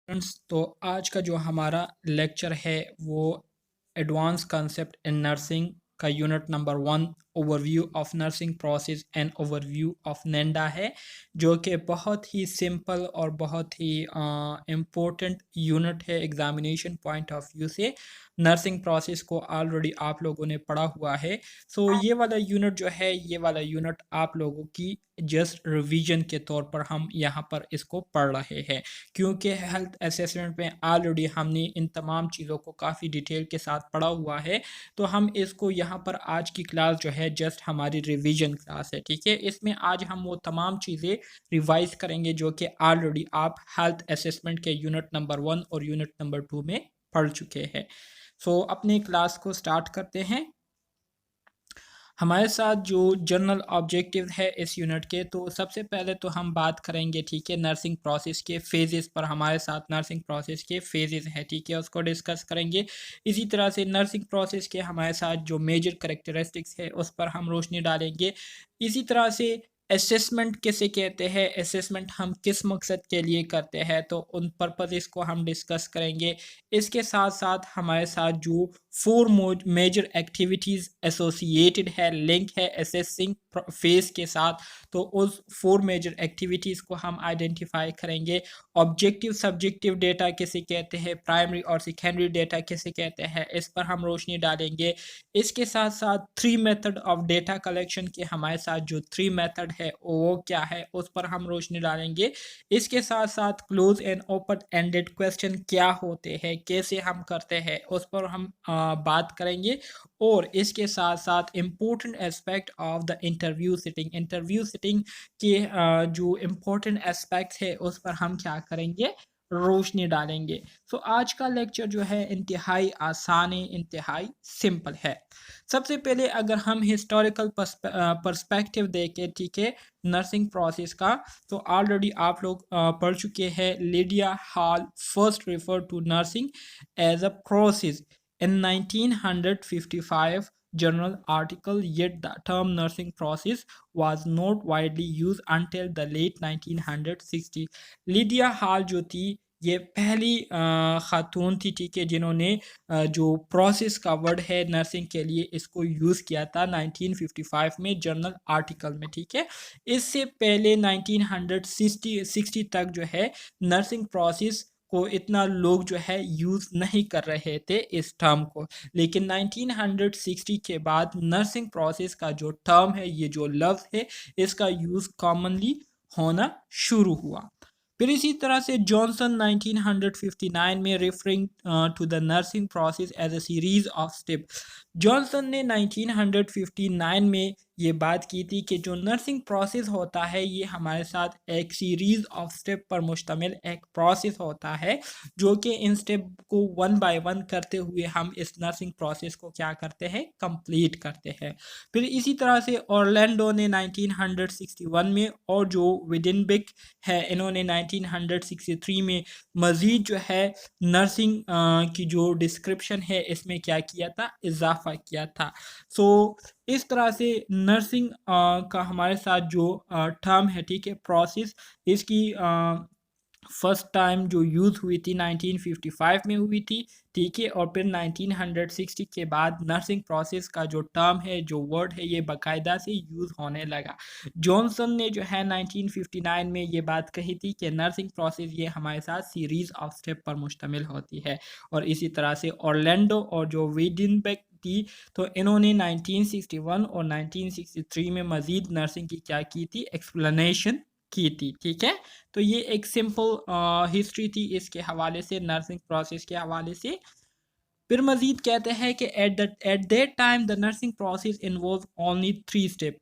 Friends, तो आज का जो हमारा लेक्चर है वो एडवांस कंसेप्ट इन नर्सिंग का unit number 1 overview of nursing process and overview of NANDA है, जो कि बहुत ही सिंपल और बहुत ही इम्पोर्टेंट यूनिट है एग्जामिनेशन पॉइंट ऑफ व्यू से। नर्सिंग प्रोसेस को ऑलरेडी आप लोगों ने पढ़ा हुआ है। सो ये वाला यूनिट जो है, ये वाला यूनिट आप लोगों की जस्ट रिवीजन के तौर पर हम यहाँ पर इसको पढ़ रहे हैं, क्योंकि हेल्थ असेसमेंट में ऑलरेडी हमने इन तमाम चीज़ों को काफ़ी डिटेल के साथ पढ़ा हुआ है। तो हम इसको यहाँ पर आज की क्लास जो है जस्ट हमारी रिवीजन क्लास है, ठीक है। इसमें आज हम वो तमाम चीज़ें रिवाइज करेंगे जो कि ऑलरेडी आप हेल्थ असेसमेंट के यूनिट नंबर 1 और यूनिट नंबर 2 में पढ़ चुके हैं। सो अपनी क्लास को स्टार्ट करते हैं। हमारे साथ जो जनरल ऑब्जेक्टिव है इस यूनिट के, तो सबसे पहले तो हम बात करेंगे, ठीक है, नर्सिंग प्रोसेस के फेजेस पर। हमारे साथ नर्सिंग प्रोसेस के फेजेस हैं, ठीक है, उसको डिस्कस करेंगे। इसी तरह से नर्सिंग प्रोसेस के हमारे साथ जो मेजर करेक्टरिस्टिक्स है उस पर हम रोशनी डालेंगे। इसी तरह से असेसमेंट किसे कहते हैं, असेसमेंट हम किस मकसद के लिए करते हैं, तो उन पर्पज़ को हम डिस्कस करेंगे। इसके साथ साथ हमारे साथ जो 4 मेजर एक्टिविटीज़ एसोसिएटेड है, लिंक है असेसिंग फेज के साथ, तो उस 4 मेजर एक्टिविटीज़ को हम आइडेंटिफाई करेंगे। ऑब्जेक्टिव सब्जेक्टिव डेटा किसे कहते हैं, प्राइमरी और सेकेंडरी डेटा किसे कहते हैं, इस पर हम रोशनी डालेंगे। इसके साथ साथ 3 मेथड ऑफ डेटा कलेक्शन के हमारे साथ जो 3 मेथड है वो क्या है, उस पर हम रोशनी डालेंगे। इसके साथ साथ close and open ended question क्या होते हैं, कैसे हम करते हैं, उस पर हम बात करेंगे। और इसके साथ साथ important aspect of the interview sitting के जो इम्पोर्टेंट एस्पेक्ट है उस पर हम क्या करेंगे, रोशनी डालेंगे। सो आज का लेक्चर जो है इंतहाई आसान है, इंतहाई सिंपल है। सबसे पहले अगर हम हिस्टोरिकल पर्सपेक्टिव देखें, ठीक है, नर्सिंग प्रोसेस का, तो ऑलरेडी आप लोग पढ़ चुके हैं। Lydia Hall first refer to nursing as a process in 1955 journal article, yet the term nursing process was not widely used until the late 1960। Lydia hall जो थी ये पहली खातून थी, ठीक है, जिन्होंने जो प्रोसेस का वर्ड है नर्सिंग के लिए इसको यूज़ किया था 1955 में जर्नल आर्टिकल में, ठीक है। इससे पहले 1960 तक जो है नर्सिंग प्रोसेस को इतना लोग जो है यूज़ नहीं कर रहे थे इस टर्म को, लेकिन 1960 के बाद नर्सिंग प्रोसेस का जो टर्म है, ये जो लफ्ज़ है, इसका यूज़ कॉमनली होना शुरू हुआ। फिर इसी तरह से जॉनसन 1959 में referring to the nursing process as a series of step, Johnson ने 1959 में ये बात की थी कि जो नर्सिंग प्रोसेस होता है ये हमारे साथ एक सीरीज ऑफ स्टेप पर मुश्तमिल एक प्रोसेस होता है, जो कि इन स्टेप को 1 बाय 1 करते हुए हम इस नर्सिंग प्रोसेस को क्या करते हैं, कंप्लीट करते हैं। फिर इसी तरह से ऑरलैंडो ने 1961 में, और जो विडिनबिक है इन्होंने 1963 में मज़ीद जो है नर्सिंग की जो डिस्क्रिप्शन है इसमें क्या किया था, इजाफा किया था। सो इस तरह से नर्सिंग का हमारे साथ जो टर्म है, ठीक है, प्रोसेस, इसकी फर्स्ट टाइम जो यूज़ हुई थी 1955 में हुई थी, ठीक है, और फिर 1960 के बाद नर्सिंग प्रोसेस का जो टर्म है, जो वर्ड है, ये बाकायदा से यूज़ होने लगा। जॉनसन ने जो है 1959 में ये बात कही थी कि नर्सिंग प्रोसेस ये हमारे साथ सीरीज़ ऑफ स्टेप पर मुश्तमिल होती है। और इसी तरह से ऑरलैंडो और जो वीडिनबेक थी, तो इन्होंने 1961 और 1963 में मज़ीद नर्सिंग की क्या की थी, एक्सप्लेनेशन की थी, ठीक है। तो ये एक सिंपल हिस्ट्री थी इसके हवाले से, नर्सिंग प्रोसेस के हवाले से। फिर मजीद कहते हैं कि at that time the nursing process involve only 3 step.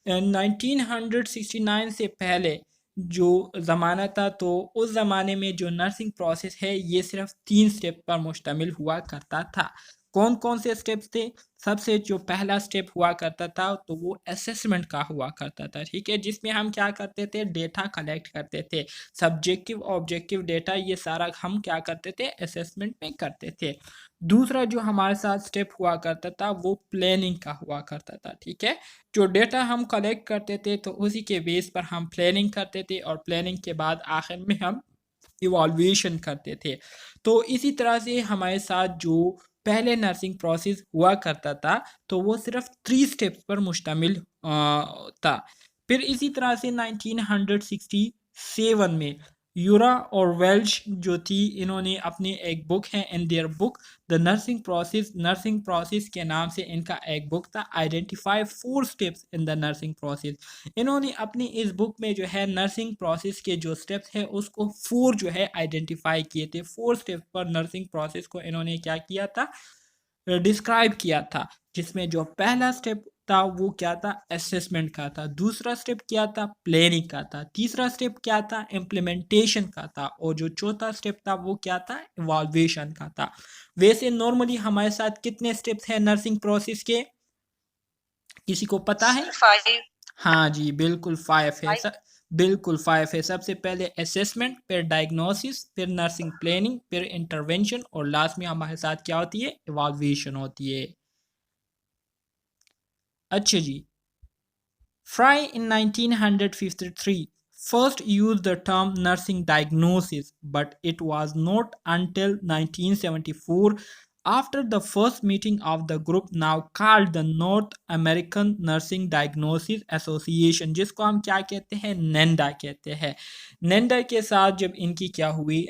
1969 से पहले जो ज़माना था, तो उस ज़माने में जो नर्सिंग प्रोसेस है ये सिर्फ 3 स्टेप पर मुश्तमिल हुआ करता था। कौन कौन से स्टेप्स थे? सबसे जो पहला स्टेप हुआ करता था तो वो असेसमेंट का हुआ करता था, ठीक है, जिसमें हम क्या करते थे, डेटा कलेक्ट करते थे। सब्जेक्टिव ऑब्जेक्टिव डेटा ये सारा हम क्या करते थे, असेसमेंट में करते थे। दूसरा जो हमारे साथ स्टेप हुआ करता था वो प्लानिंग का हुआ करता था, ठीक है। जो डेटा हम कलेक्ट करते थे तो उसी के बेस पर हम प्लानिंग करते थे, और प्लानिंग के बाद आखिर में हम इवॉल्यूशन करते थे। तो इसी तरह से हमारे साथ जो पहले नर्सिंग प्रोसेस हुआ करता था तो वो सिर्फ 3 स्टेप्स पर मुश्तमिल था। फिर इसी तरह से 1967 में यूरा और वेल्च जो थी इन्होंने अपनी एक बुक है in their book the nursing process के नाम से इनका एक बुक था identify 4 steps in the nursing process. इन्होंने अपनी इस बुक में जो है नर्सिंग प्रोसेस के जो स्टेप्स है उसको 4 जो है आइडेंटिफाई किए थे। 4 स्टेप्स पर नर्सिंग प्रोसेस को इन्होंने क्या किया था, डिस्क्राइब किया था। जिसमें जो पहला स्टेप था वो क्या था, असेसमेंट का था। दूसरा स्टेप क्या था, प्लानिंग का था। तीसरा स्टेप क्या था, इम्प्लीमेंटेशन का था। और जो चौथा स्टेप था वो क्या था, इवॉल्यूशन का था। वैसे नॉर्मली हमारे साथ कितने स्टेप्स हैं नर्सिंग प्रोसेस के, किसी को पता है? 5। हाँ जी, बिल्कुल 5 है। बिल्कुल 5 है। सबसे पहले असेसमेंट, फिर डायग्नोसिस, फिर नर्सिंग प्लानिंग, फिर इंटरवेंशन और लास्ट में हमारे साथ क्या होती है, इवॉल्यूशन होती है। अच्छा जी, Fry in 1953 first used the term nursing diagnosis, but it was not until 1974, after the first meeting of the group now called the North American Nursing Diagnosis Association, जिसको हम क्या कहते हैं, नेंडा कहते हैं। नेंडा के साथ जब इनकी क्या हुई,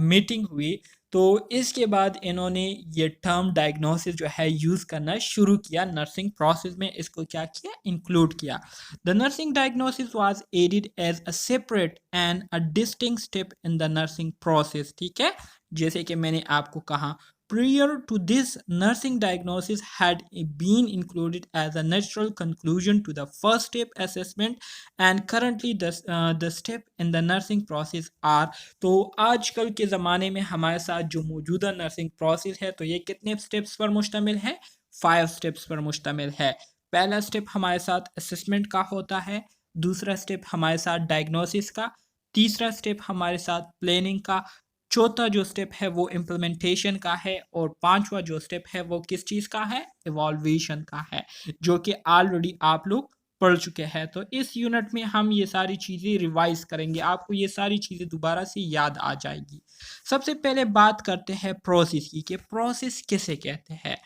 मीटिंग हुई, तो इसके बाद इन्होंने ये टर्म डायग्नोसिस जो है यूज़ करना शुरू किया। नर्सिंग प्रोसेस में इसको क्या किया, इंक्लूड किया। The nursing diagnosis was added as a separate and a distinct step in the nursing process. ठीक है, जैसे कि मैंने आपको कहा, prior to this, nursing diagnosis had been included as a natural conclusion to the first step assessment, and currently the step in the nursing process are। तो आजकल के ज़माने में हमारे साथ जो मौजूदा नर्सिंग प्रोसेस है तो ये कितने स्टेप्स पर मुश्तमिल है, 5 स्टेप्स पर मुश्तमिल है। पहला स्टेप हमारे साथ असेसमेंट का होता है, दूसरा स्टेप हमारे साथ डायग्नोसिस का, तीसरा स्टेप हमारे साथ प्लानिंग का, चौथा जो स्टेप है वो इम्प्लीमेंटेशन का है, और पांचवा जो स्टेप है वो किस चीज़ का है, इवॉल्यूशन का है, जो कि ऑलरेडी आप लोग पढ़ चुके हैं। तो इस यूनिट में हम ये सारी चीज़ें रिवाइज करेंगे, आपको ये सारी चीज़ें दोबारा से याद आ जाएगी। सबसे पहले बात करते हैं प्रोसेस की, कि प्रोसेस किसे कहते हैं।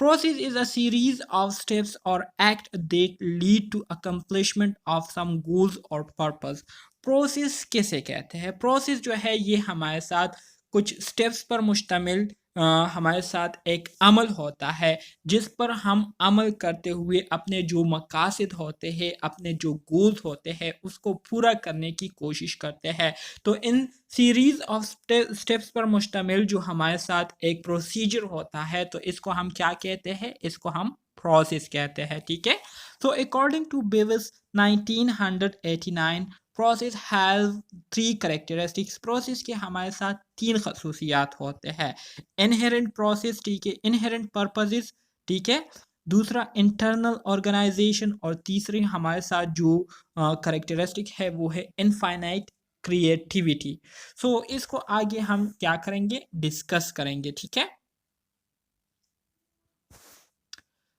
Process is a series of steps or acts that lead to accomplishment of some goals or purpose। Process किसे कहते हैं, प्रोसेस जो है ये हमारे साथ कुछ स्टेप्स पर मुश्तमिल हमारे साथ एक अमल होता है, जिस पर हम अमल करते हुए अपने जो मकासद होते हैं, अपने जो गोल्स होते हैं उसको पूरा करने की कोशिश करते हैं। तो इन सीरीज ऑफ स्टेप्स पर मुश्तमिल जो हमारे साथ एक प्रोसीजर होता है तो इसको हम क्या कहते हैं, इसको हम प्रोसेस कहते हैं। ठीक है, तो according to Bevis 1989 process has 3 characteristics. Process के हमारे साथ 3 खसूसियात होते हैं। इनहेरेंट प्रोसेस, ठीक है, इनहेरेंट पर्पसेस, ठीक है, दूसरा इंटरनल ऑर्गेनाइजेशन, और तीसरी हमारे साथ जो करेक्टरिस्टिक है वो है इनफाइनाइट क्रिएटिविटी। सो इसको आगे हम क्या करेंगे, डिस्कस करेंगे। ठीक है,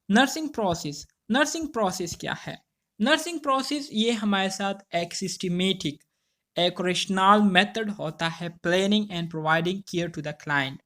नर्सिंग प्रोसेस क्या है। नर्सिंग प्रोसेस ये हमारे साथ एक सिस्टमेटिक, एक रेशनल मेथड होता है planning and providing care to the client.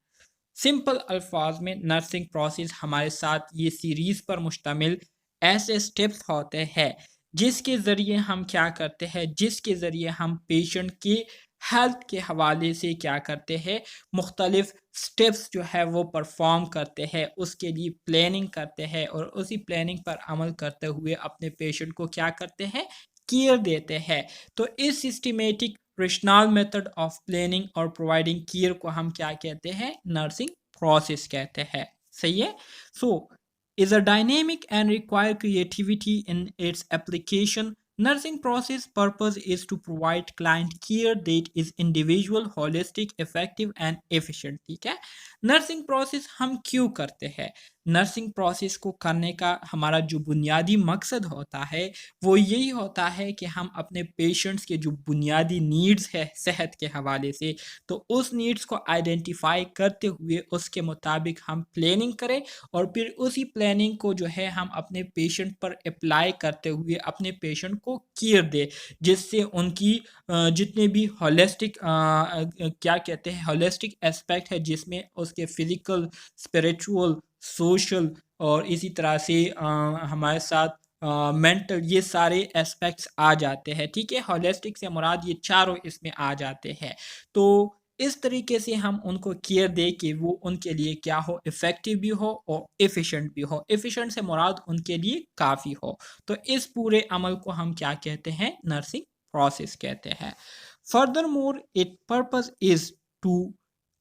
Simple अल्फाज में नर्सिंग प्रोसेस हमारे साथ ये सीरीज पर मुश्तमिल ऐसे स्टेप्स होते हैं जिसके ज़रिए हम क्या करते हैं, जिसके ज़रिए हम पेशेंट की हेल्थ के हवाले से क्या करते हैं, मुख्तलिफ स्टेप्स जो है वो परफॉर्म करते हैं, उसके लिए प्लानिंग करते हैं, और उसी प्लानिंग पर अमल करते हुए अपने पेशेंट को क्या करते हैं, केयर देते हैं। तो इस systematic rational method of planning और प्रोवाइडिंग केयर को हम क्या कहते हैं, नर्सिंग प्रोसेस कहते हैं। सही है, सो is a dynamic and require creativity in its application। Nursing process purpose is to provide client care that is individual, holistic, effective and efficient। ठीक है, नर्सिंग प्रोसेस हम क्यों करते हैं? नर्सिंग प्रोसेस को करने का हमारा जो बुनियादी मकसद होता है, वो यही होता है कि हम अपने पेशेंट्स के जो बुनियादी नीड्स है सेहत के हवाले से, तो उस नीड्स को आइडेंटिफ़ाई करते हुए उसके मुताबिक हम प्लानिंग करें और फिर उसी प्लानिंग को जो है हम अपने पेशेंट पर अप्लाई करते हुए अपने पेशेंट को केयर दें, जिससे उनकी जितने भी होलिस्टिक क्या कहते हैं होलिस्टिक एस्पेक्ट है जिसमें उसके फिजिकल, स्पिरिचुअल, सोशल और इसी तरह से हमारे साथ मेंटल ये सारे एस्पेक्ट्स आ जाते हैं, ठीक है? होलिस्टिक से मुराद ये चारों इसमें आ जाते हैं। तो इस तरीके से हम उनको केयर दें कि वो उनके लिए क्या हो, इफ़ेक्टिव भी हो और एफ़िशिएंट भी हो। एफ़िशिएंट से मुराद उनके लिए काफ़ी हो। तो इस पूरे अमल को हम क्या कहते हैं? नर्सिंग प्रोसेस कहते हैं। Furthermore, its purpose is to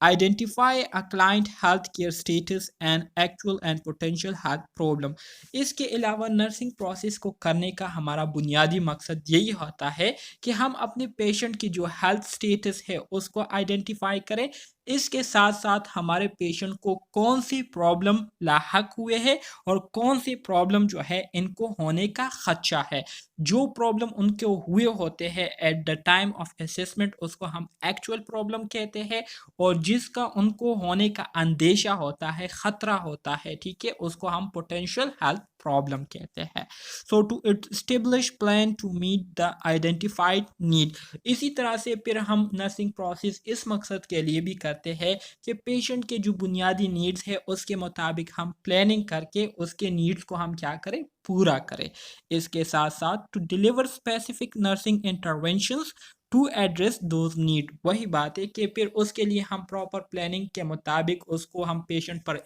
identify a client healthcare status and actual and potential health problem. इसके अलावा नर्सिंग प्रोसेस को करने का हमारा बुनियादी मकसद यही होता है कि हम अपने पेशेंट की जो हेल्थ स्टेटस है उसको आइडेंटिफाई करें। इसके साथ साथ हमारे पेशेंट को कौन सी प्रॉब्लम लाहक हुए हैं और कौन सी प्रॉब्लम जो है इनको होने का खदशा है। जो प्रॉब्लम उनको हुए होते हैं at the time of assessment उसको हम एक्चुअल प्रॉब्लम कहते हैं और जिसका उनको होने का अंदेशा होता है, खतरा होता है, ठीक है, उसको हम पोटेंशियल हेल्थ प्रॉब्लम कहते हैं। So to establish plan to meet the identified need. इसी तरह से फिर हम नर्सिंग प्रोसेस इस मकसद के लिए भी करते हैं कि पेशेंट के जो बुनियादी नीड्स है उसके मुताबिक हम प्लानिंग करके उसके नीड्स को हम क्या करें, पूरा करें। इसके साथ साथ to deliver specific nursing interventions to address those need. वही बात है कि फिर उसके लिए हम प्रॉपर प्लानिंग के मुताबिक उसको हम पेशेंट पर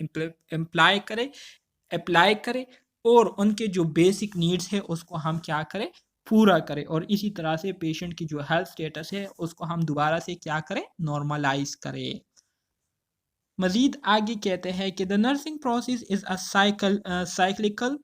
अप्लाई करें और उनके जो बेसिक नीड्स है उसको हम क्या करें, पूरा करें और इसी तरह से पेशेंट की जो हेल्थ स्टेटस है उसको हम दोबारा से क्या करें, नॉर्मलाइज करें। मजीद आगे कहते हैं कि the nursing process is a cyclical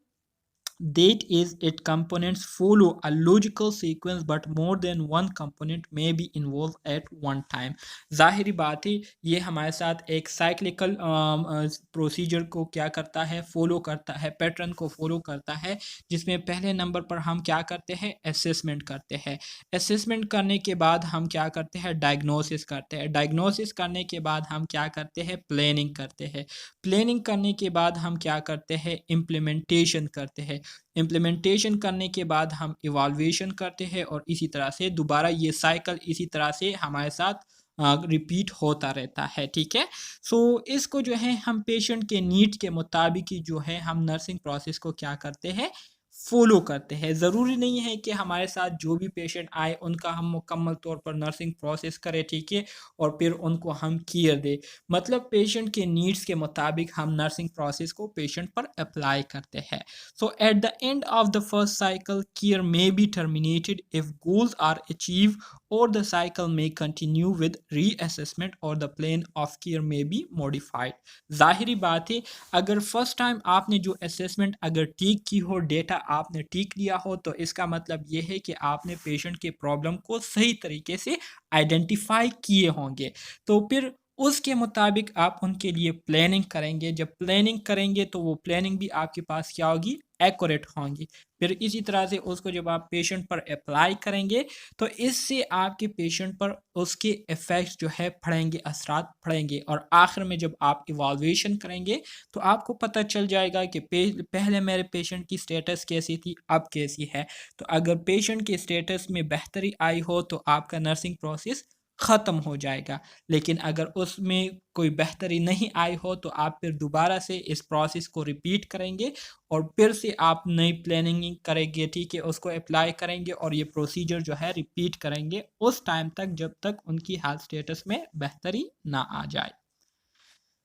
that is its components follow a logical sequence but more than one component may be involved at one time। ज़ाहिरी बात है ये हमारे साथ एक साइक्लिकल प्रोसीजर को क्या करता है, फॉलो करता है, पैटर्न को फॉलो करता है, जिसमें पहले नंबर पर हम क्या करते हैं, असेसमेंट करते हैं। असेसमेंट करने के बाद हम क्या करते हैं, डायग्नोसिस करते हैं। डायग्नोसिस करने के बाद हम क्या करते हैं, प्लानिंग करते हैं। प्लानिंग करने के बाद हम क्या करते हैं, इम्प्लीमेंटेशन करते हैं। इम्प्लीमेंटेशन करने के बाद हम इवाल्वेशन करते हैं और इसी तरह से दोबारा ये साइकिल इसी तरह से हमारे साथ रिपीट होता रहता है, ठीक है। सो इसको जो है हम पेशेंट के नीड के मुताबिक ही जो है हम नर्सिंग प्रोसेस को क्या करते हैं, फॉलो करते हैं। ज़रूरी नहीं है कि हमारे साथ जो भी पेशेंट आए उनका हम मुकम्मल तौर पर नर्सिंग प्रोसेस करें, ठीक है, और फिर उनको हम केयर दें। मतलब पेशेंट के नीड्स के मुताबिक हम नर्सिंग प्रोसेस को पेशेंट पर अप्लाई करते हैं। So at the end of the first cycle, care may be terminated if goals are achieved, or the cycle may continue with reassessment, or the plan of care may be modified। ज़ाहिरी बात है अगर first time आपने जो assessment अगर ठीक की हो, data आपने ठीक लिया हो, तो इसका मतलब ये है कि आपने पेशेंट के प्रॉब्लम को सही तरीके से आइडेंटिफाई किए होंगे। तो फिर उसके मुताबिक आप उनके लिए प्लानिंग करेंगे। जब प्लानिंग करेंगे तो वो प्लानिंग भी आपके पास क्या होगी, एक्यूरेट होंगी। फिर इसी तरह से उसको जब आप पेशेंट पर अप्लाई करेंगे तो इससे आपके पेशेंट पर उसके इफ़ेक्ट्स जो है पड़ेंगे, असरात पड़ेंगे और आखिर में जब आप इवाल्वेशन करेंगे तो आपको पता चल जाएगा कि पहले मेरे पेशेंट की स्टेटस कैसी थी, अब कैसी है। तो अगर पेशेंट के स्टेटस में बेहतरी आई हो तो आपका नर्सिंग प्रोसेस ख़त्म हो जाएगा। लेकिन अगर उसमें कोई बेहतरी नहीं आई हो तो आप फिर दोबारा से इस प्रोसेस को रिपीट करेंगे और फिर से आप नई प्लानिंग करेंगे, ठीक है, उसको अप्लाई करेंगे और ये प्रोसीजर जो है रिपीट करेंगे उस टाइम तक जब तक उनकी हेल्थ स्टेटस में बेहतरी ना आ जाए।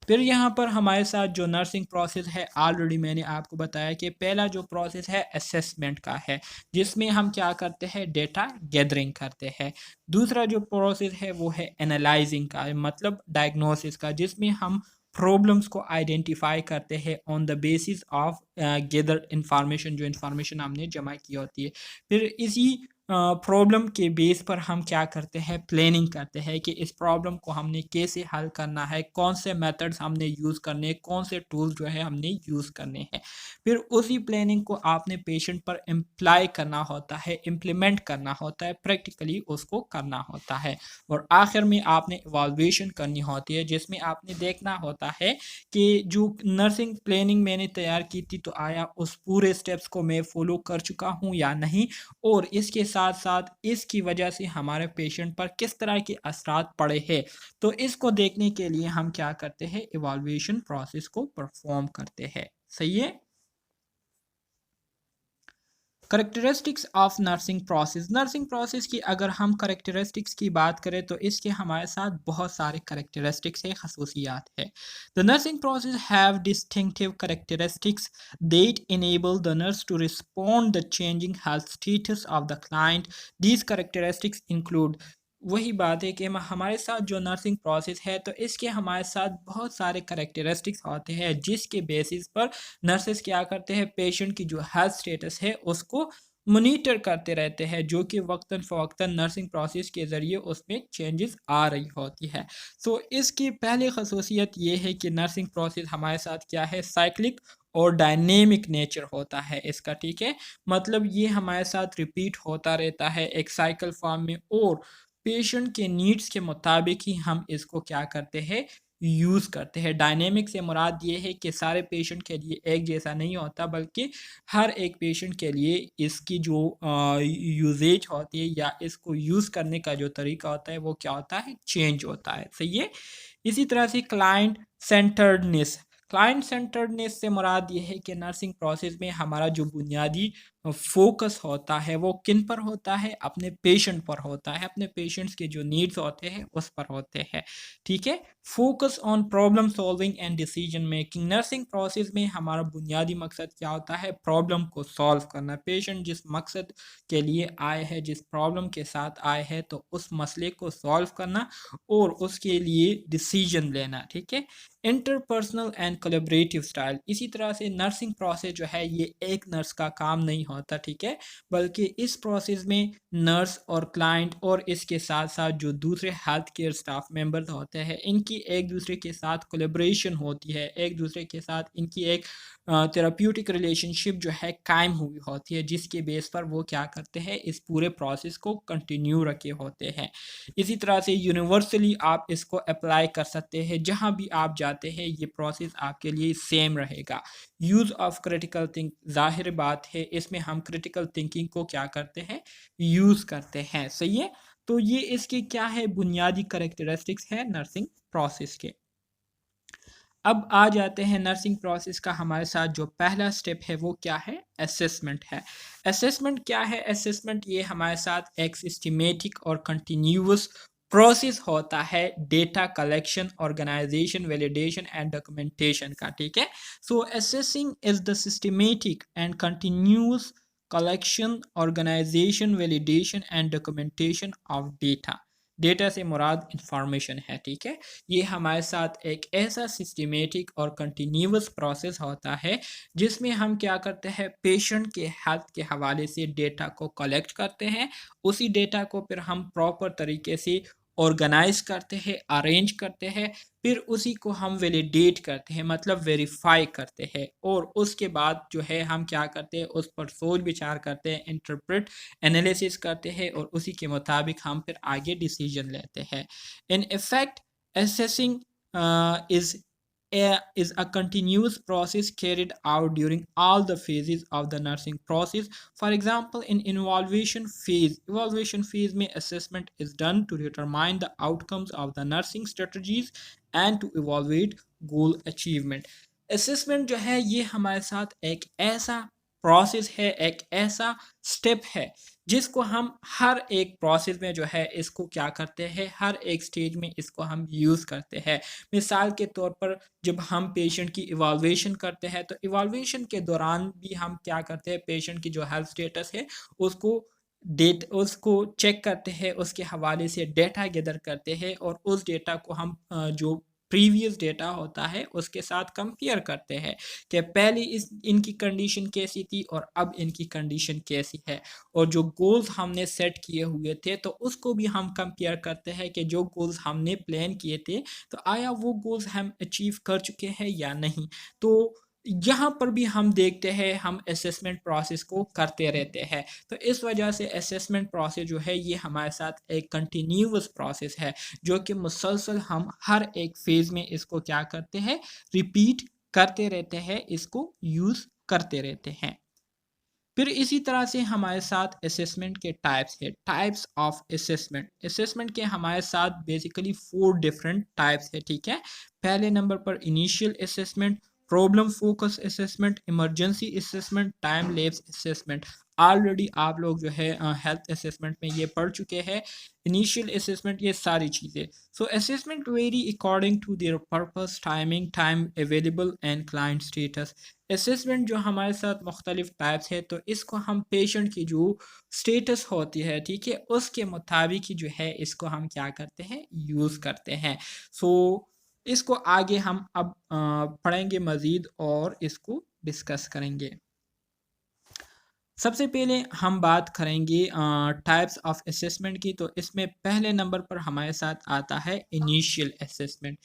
फिर यहाँ पर हमारे साथ जो नर्सिंग प्रोसेस है, ऑलरेडी मैंने आपको बताया कि पहला जो प्रोसेस है असेसमेंट का है, जिसमें हम क्या करते हैं, डेटा गैदरिंग करते हैं। दूसरा जो प्रोसेस है वो है एनालाइजिंग का, मतलब डायग्नोसिस का, जिसमें हम प्रॉब्लम्स को आइडेंटिफाई करते हैं on the basis of gather information, जो इंफॉर्मेशन हमने जमा की होती है। फिर इसी प्रॉब्लम के बेस पर हम क्या करते हैं, प्लानिंग करते हैं कि इस प्रॉब्लम को हमने कैसे हल करना है, कौन से मेथड्स हमने यूज़ करने हैं, कौन से टूल जो है हमने यूज़ करने हैं। फिर उसी प्लानिंग को आपने पेशेंट पर इम्प्लाई करना होता है, इम्प्लीमेंट करना होता है, प्रैक्टिकली उसको करना होता है। और आखिर में आपने इवाल्यूएशन करनी होती है, जिसमें आपने देखना होता है कि जो नर्सिंग प्लानिंग मैंने तैयार की थी, तो आया उस पूरे स्टेप्स को मैं फॉलो कर चुका हूँ या नहीं, और इसके साथ-साथ इसकी वजह से हमारे पेशेंट पर किस तरह के असरात पड़े हैं। तो इसको देखने के लिए हम क्या करते हैं, इवैल्यूएशन प्रोसेस को परफॉर्म करते हैं। सही है? करैक्टरिस्टिक्स ऑफ नर्सिंग प्रोसेस की अगर हम करैक्टरिस्टिक्स की बात करें तो इसके हमारे साथ बहुत सारे करैक्टरिस्टिक्स है, खसूसियात है। The nursing process have distinctive characteristics that enable the nurse to respond the changing health status of the client. These characteristics include, वही बात है कि हमारे साथ जो नर्सिंग प्रोसेस है तो इसके हमारे साथ बहुत सारे करैक्टरिस्टिक्स होते हैं, जिसके बेसिस पर नर्सेस क्या करते हैं, पेशेंट की जो हेल्थ स्टेटस है उसको मॉनिटर करते रहते हैं, जो कि वक्तन फ़वक्तन नर्सिंग प्रोसेस के ज़रिए उसमें चेंजेस आ रही होती है। सो इसकी पहली खसूसियत ये है कि नर्सिंग प्रोसेस हमारे साथ क्या है, साइक्लिक और डायनेमिक नेचर होता है इसका, ठीक है। मतलब ये हमारे साथ रिपीट होता रहता है एक साइकिल फॉर्म में, और पेशेंट के नीड्स के मुताबिक ही हम इसको क्या करते हैं, यूज़ करते हैं। डायनेमिक से मुराद ये है कि सारे पेशेंट के लिए एक जैसा नहीं होता, बल्कि हर एक पेशेंट के लिए इसकी जो यूजेज होती है या इसको यूज़ करने का जो तरीका होता है वो क्या होता है, चेंज होता है। सही है। इसी तरह से क्लाइंट सेंटर्डनेस से मुराद ये है कि नर्सिंग प्रोसेस में हमारा जो बुनियादी फोकस होता है वो किन पर होता है, अपने पेशेंट पर होता है, अपने पेशेंट्स के जो नीड्स होते हैं उस पर होते हैं, ठीक है। Focus on problem solving and decision making, nursing process में हमारा बुनियादी मकसद क्या होता है, प्रॉब्लम को सॉल्व करना। पेशेंट जिस मकसद के लिए आए हैं, जिस प्रॉब्लम के साथ आए हैं, तो उस मसले को सॉल्व करना और उसके लिए डिसीजन लेना, ठीक है। इंटरपर्सनल एंड कोलैबोरेटिव स्टाइल, इसी तरह से नर्सिंग प्रोसेस जो है ये एक नर्स का काम नहीं होता, ठीक है, बल्कि इस प्रोसेस में नर्स और क्लाइंट और इसके साथ साथ जो दूसरे हेल्थ केयर स्टाफ मेंबर्स होते हैं, इनकी एक दूसरे के साथ कोलैबोरेशन होती है, एक दूसरे के साथ इनकी एक थेराप्यूटिक रिलेशनशिप जो है कायम हुई होती है, जिसके बेस पर वो क्या करते हैं, इस पूरे प्रोसेस को कंटिन्यू रखे होते हैं। इसी तरह से यूनिवर्सली आप इसको अप्लाई कर सकते हैं, जहाँ भी आप जाते हैं ये प्रोसेस आपके लिए सेम रहेगा। यूज़ ऑफ क्रिटिकल थिंक, ज़ाहिर बात है इसमें हम क्रिटिकल थिंकिंग को क्या करते हैं, यूज़ करते हैं। सही है। तो ये इसके क्या है, बुनियादी करेक्टरिस्टिक्स है नर्सिंग प्रोसेस के। अब आ जाते हैं नर्सिंग प्रोसेस का हमारे साथ जो पहला स्टेप है वो क्या है, असेसमेंट है। असेसमेंट क्या है, असेसमेंट ये हमारे साथ एक सिस्टमेटिक और कंटिन्यूअस प्रोसेस होता है data collection, organisation, validation and documentation का, ठीक है। So assessing is the systematic and continuous collection, organisation, validation and documentation of data. Data से मुराद इंफॉर्मेशन है, ठीक है। ये हमारे साथ एक ऐसा सिस्टमेटिक और कंटिन्यूअस प्रोसेस होता है, जिसमें हम क्या करते हैं, पेशेंट के हेल्थ के हवाले से डेटा को कलेक्ट करते हैं, उसी डेटा को फिर हम प्रॉपर तरीके से ऑर्गेनाइज करते हैं, अरेंज करते हैं, फिर उसी को हम वैलिडेट करते हैं, मतलब वेरीफाई करते हैं, और उसके बाद जो है हम क्या करते हैं, उस पर सोच विचार करते हैं, इंटरप्रेट एनालिसिस करते हैं, और उसी के मुताबिक हम फिर आगे डिसीजन लेते हैं। In effect, assessing is a continuous process carried out during all the phases of the nursing process. For example, in evaluation phase में assessment is done to determine the outcomes of the nursing strategies and to evaluate goal achievement. Assessment जो है ये हमारे साथ एक ऐसा process है, एक ऐसा स्टेप है, जिसको हम हर एक प्रोसेस में जो है इसको क्या करते हैं, हर एक स्टेज में इसको हम यूज़ करते हैं। मिसाल के तौर पर जब हम पेशेंट की इवाल्वेशन करते हैं, तो इवाल्वेशन के दौरान भी हम क्या करते हैं, पेशेंट की जो हेल्थ स्टेटस है उसको चेक करते हैं, उसके हवाले से डेटा गैदर करते हैं, और उस डेटा को हम जो प्रीवियस डेटा होता है उसके साथ कंपेयर करते हैं कि पहले इनकी कंडीशन कैसी थी और अब इनकी कंडीशन कैसी है, और जो गोल्स हमने सेट किए हुए थे तो उसको भी हम कंपेयर करते हैं कि जो गोल्स हमने प्लान किए थे तो आया वो गोल्स हम अचीव कर चुके हैं या नहीं। तो यहाँ पर भी हम देखते हैं, हम असेसमेंट प्रोसेस को करते रहते हैं। तो इस वजह से असेसमेंट प्रोसेस जो है ये हमारे साथ एक कंटिन्यूअस प्रोसेस है, जो कि मुसलसल हम हर एक फेज़ में इसको क्या करते हैं, रिपीट करते रहते हैं, इसको यूज़ करते रहते हैं। फिर इसी तरह से हमारे साथ असेसमेंट के टाइप्स है, टाइप्स ऑफ असेसमेंट। असेसमेंट के हमारे साथ बेसिकली 4 डिफरेंट टाइप्स है, ठीक है। पहले नंबर पर initial assessment, problem focus assessment, emergency assessment, time lapse assessment. Already आप लोग जो है हेल्थ असेसमेंट में ये पढ़ चुके हैं, इनिशियल असेसमेंट, ये सारी चीज़ें। So assessment vary according to their purpose, timing, time available and client status. Assessment जो हमारे साथ मुख्तलिफ टाइप्स है, तो इसको हम पेशेंट की जो स्टेटस होती है, ठीक है, उसके मुताबिक ही जो है इसको हम क्या करते हैं, यूज़ करते हैं। सो इसको आगे हम अब पढ़ेंगे मज़ीद और इसको डिस्कस करेंगे। सबसे पहले हम बात करेंगे टाइप्स ऑफ असेसमेंट की। तो इसमें पहले नंबर पर हमारे साथ आता है इनिशियल असेसमेंट।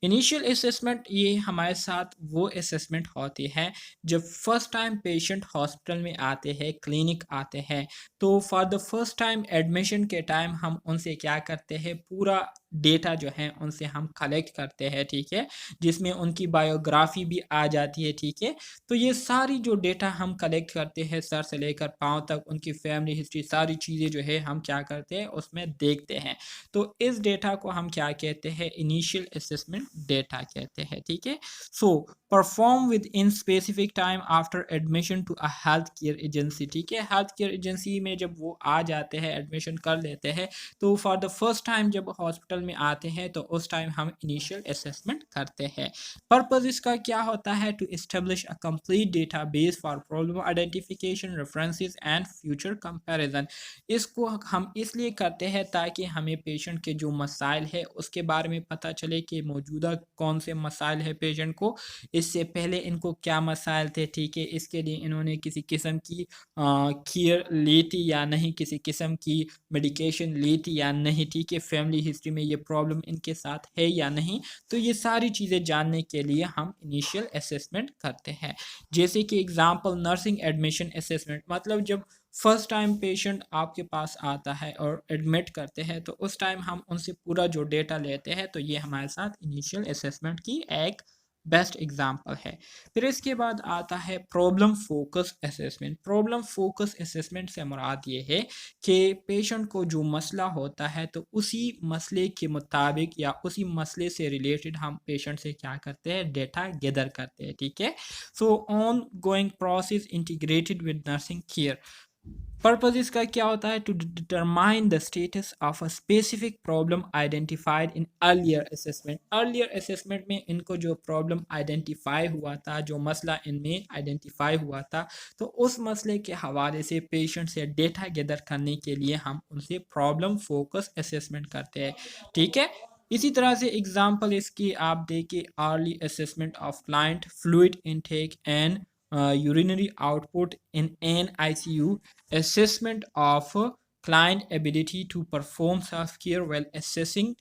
इनिशियल असेसमेंट ये हमारे साथ वो असेसमेंट होती है जब फर्स्ट टाइम पेशेंट हॉस्पिटल में आते हैं, क्लिनिक आते हैं, तो for the first time admission के टाइम हम उनसे क्या करते हैं, पूरा डेटा जो है उनसे हम कलेक्ट करते हैं, ठीक है, जिसमें उनकी बायोग्राफी भी आ जाती है, ठीक है। तो ये सारी जो डेटा हम कलेक्ट करते हैं सर से लेकर पाँव तक, उनकी फैमिली हिस्ट्री, सारी चीज़ें जो है हम क्या करते हैं उसमें देखते हैं। तो इस डेटा को हम क्या कहते हैं, इनिशियल असेसमेंट डेटा कहते हैं, ठीक है। So perform within specific time after admission to a health care agency, ठीक है। हेल्थ केयर एजेंसी में जब वो आ जाते हैं, एडमिशन कर लेते हैं, तो फॉर द फर्स्ट टाइम जब हॉस्पिटल में आते हैं तो उस टाइम हम इनिशियल असेसमेंट करते हैं। पर्पस इसका क्या होता है, to establish a complete database for problem identification, references and future comparison. इसको हम इसलिए करते हैं ताकि हमें पेशेंट के जो मसाइल है उसके बारे में पता चले कि मौजूदा कौन से मसाइल है पेशेंट को, इससे पहले इनको क्या मसाइल थे, ठीक है, इसके लिए इन्होंने किसी किस्म की केयर ली थी या नहीं, किसी किस्म की मेडिकेशन ली थी या नहीं, ठीक है, फैमिली हिस्ट्री में ये प्रॉब्लम इनके साथ है या नहीं। तो ये सारी चीज़ें जानने के लिए हम इनिशियल असेसमेंट करते हैं। जैसे कि एग्जांपल नर्सिंग एडमिशन असेसमेंट, मतलब जब फर्स्ट टाइम पेशेंट आपके पास आता है और एडमिट करते हैं तो उस टाइम हम उनसे पूरा जो डेटा लेते हैं, तो ये हमारे साथ इनिशियल असेसमेंट की एक बेस्ट एग्जांपल है। फिर इसके बाद आता है problem focus assessment. Problem focus assessment से मुराद ये है कि पेशेंट को जो मसला होता है तो उसी मसले के मुताबिक या उसी मसले से रिलेटेड हम पेशेंट से क्या करते हैं, डेटा गैदर करते हैं, ठीक है। So ongoing process integrated with nursing care. Purpose इसका क्या होता है, to determine the status of a specific problem identified in earlier assessment. Earlier assessment में इनको जो प्रॉब्लम आइडेंटिफाई हुआ था, जो मसला इनमें आइडेंटिफाई हुआ था, तो उस मसले के हवाले से पेशेंट से डेटा गैदर करने के लिए हम उनसे प्रॉब्लम फोकस असेसमेंट करते हैं, ठीक है। इसी तरह से एग्जांपल इसकी आप देखिए, early assessment of client fluid intake and urinary output in an ICU, assessment of client ability to perform self-care while assisting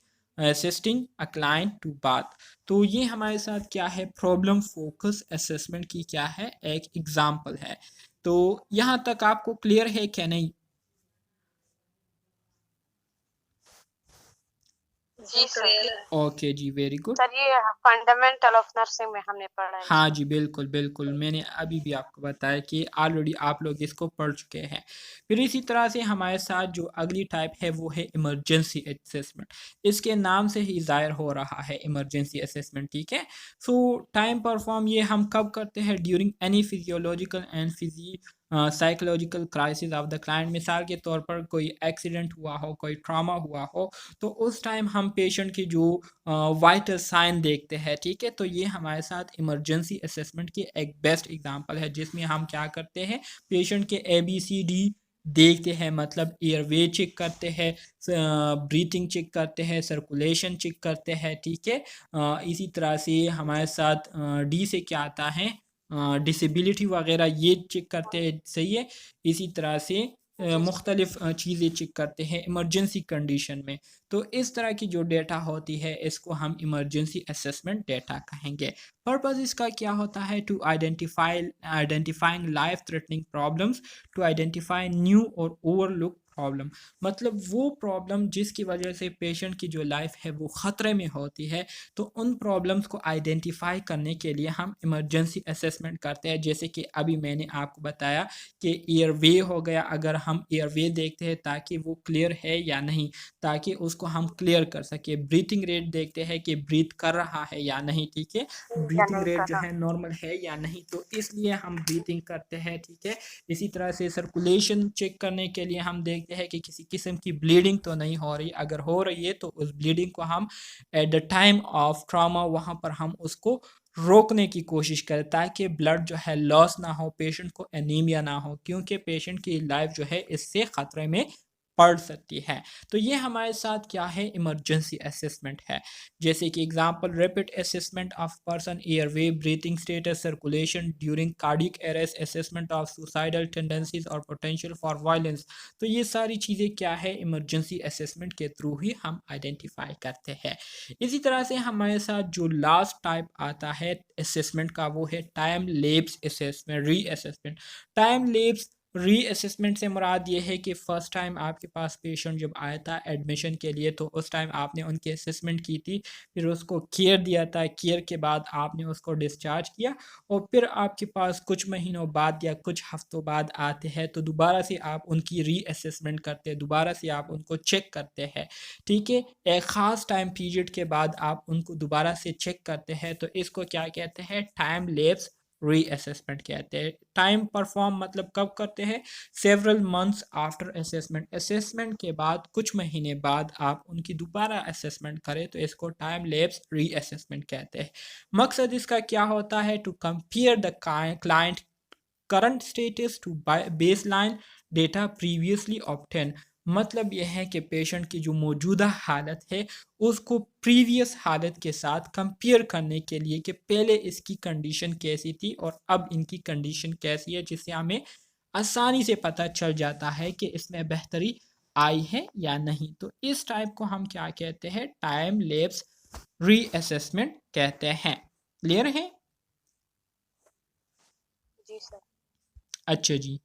a client to bath। तो ये हमारे साथ क्या है, प्रॉब्लम फोकस असेसमेंट की क्या है, एक एग्जांपल है। तो यहाँ तक आपको क्लियर है क्या नहीं? जी सर। ओके जी, वेरी गुड। सर ये फंडामेंटल ऑफ नर्सिंग में हमने पढ़ा है। हाँ जी, बिल्कुल बिल्कुल, मैंने अभी भी आपको बताया कि ऑलरेडी आप लोग इसको पढ़ चुके हैं। फिर इसी तरह से हमारे साथ जो अगली टाइप है वो है इमरजेंसी असेसमेंट। इसके नाम से ही ज़ाहिर हो रहा है इमरजेंसी असेसमेंट, ठीक है। सो टाइम परफॉर्म ये हम कब करते हैं, during any physiological and psychological crisis of the client. मिसाल के तौर पर कोई एक्सीडेंट हुआ हो, कोई ट्रॉमा हुआ हो, तो उस टाइम हम पेशेंट की जो वाइटल साइन देखते हैं, ठीक है। तो ये हमारे साथ इमरजेंसी असेसमेंट की एक बेस्ट एग्जांपल है, जिसमें हम क्या करते हैं, पेशेंट के ABCD देखते हैं, मतलब एयरवे चेक करते हैं, ब्रीथिंग चेक करते हैं, सर्कुलेशन चेक करते हैं, ठीक है। इसी तरह से हमारे साथ डी से क्या आता है, डिसेबिलिटी वगैरह ये चेक करते हैं, सही है। इसी तरह से जी मुख्तलिफ चीज़ें चेक करते हैं इमरजेंसी कंडीशन में। तो इस तरह की जो डेटा होती है इसको हम इमरजेंसी असेसमेंट डेटा कहेंगे। पर्पस इसका क्या होता है, to identifying life threatening problems, to identify new or overlook problem, मतलब वो प्रॉब्लम जिसकी वजह से पेशेंट की जो लाइफ है वो ख़तरे में होती है, तो उन प्रॉब्लम्स को आइडेंटिफाई करने के लिए हम इमरजेंसी असेसमेंट करते हैं। जैसे कि अभी मैंने आपको बताया कि एयरवे हो गया, अगर हम एयरवे देखते हैं ताकि वो क्लियर है या नहीं, ताकि उसको हम क्लियर कर सके। ब्रीथिंग रेट देखते हैं कि ब्रीथ कर रहा है या नहीं, ठीक है, या ब्रीथिंग नहीं रेट कर जो रहा। है नॉर्मल है या नहीं, तो इसलिए हम ब्रीथिंग करते हैं, ठीक है। इसी तरह से सर्कुलेशन चेक करने के लिए हम देखते हैं कि किसी किस्म की ब्लीडिंग तो नहीं हो रही, अगर हो रही है तो उस ब्लीडिंग को हम at the time of trauma वहाँ पर हम उसको रोकने की कोशिश करें, ताकि ब्लड जो है लॉस ना हो, पेशेंट को एनीमिया ना हो, क्योंकि पेशेंट की लाइफ जो है इससे ख़तरे में पड़ सकती है। तो ये हमारे साथ क्या है, इमरजेंसी असेसमेंट है। जैसे कि example, rapid assessment of person airway, breathing status, circulation during cardiac arrest, assessment of suicidal tendencies और पोटेंशियल फॉर वायलेंस। तो ये सारी चीज़ें क्या है, इमरजेंसी असेसमेंट के थ्रू ही हम आइडेंटिफाई करते हैं। इसी तरह से हमारे साथ जो लास्ट टाइप आता है असेसमेंट का, वो है टाइम लेप्स असेसमेंट, री असेसमेंट। टाइम लेप्स री असेसमेंट से मुराद ये है कि फ़र्स्ट टाइम आपके पास पेशेंट जब आया था एडमिशन के लिए, तो उस टाइम आपने उनकी असेसमेंट की थी, फिर उसको केयर दिया था, केयर के बाद आपने उसको डिस्चार्ज किया, और फिर आपके पास कुछ महीनों बाद या कुछ हफ्तों बाद आते हैं, तो दोबारा से आप उनकी री असेसमेंट करते हैं, दोबारा से आप उनको चेक करते हैं, ठीक है। एक ख़ास टाइम पीरियड के बाद आप उनको दोबारा से चेक करते हैं, तो इसको क्या कहते हैं, टाइम लैप्स री असेसमेंट कहते हैं। टाइम परफॉर्म मतलब कब करते हैं, several months after assessment, assessment के बाद कुछ महीने बाद आप उनकी दोबारा असेसमेंट करें, तो इसको टाइम लैप्स री असेसमेंट कहते हैं। मकसद इसका क्या होता है, to compare the client current status to baseline data previously obtain, मतलब यह है कि पेशेंट की जो मौजूदा हालत है उसको प्रीवियस हालत के साथ कंपेयर करने के लिए कि पहले इसकी कंडीशन कैसी थी और अब इनकी कंडीशन कैसी है, जिससे हमें आसानी से पता चल जाता है कि इसमें बेहतरी आई है या नहीं। तो इस टाइप को हम क्या कहते हैं, टाइम लैप्स रीअसेसमेंट कहते हैं। क्लियर है? जी सर। अच्छा जी,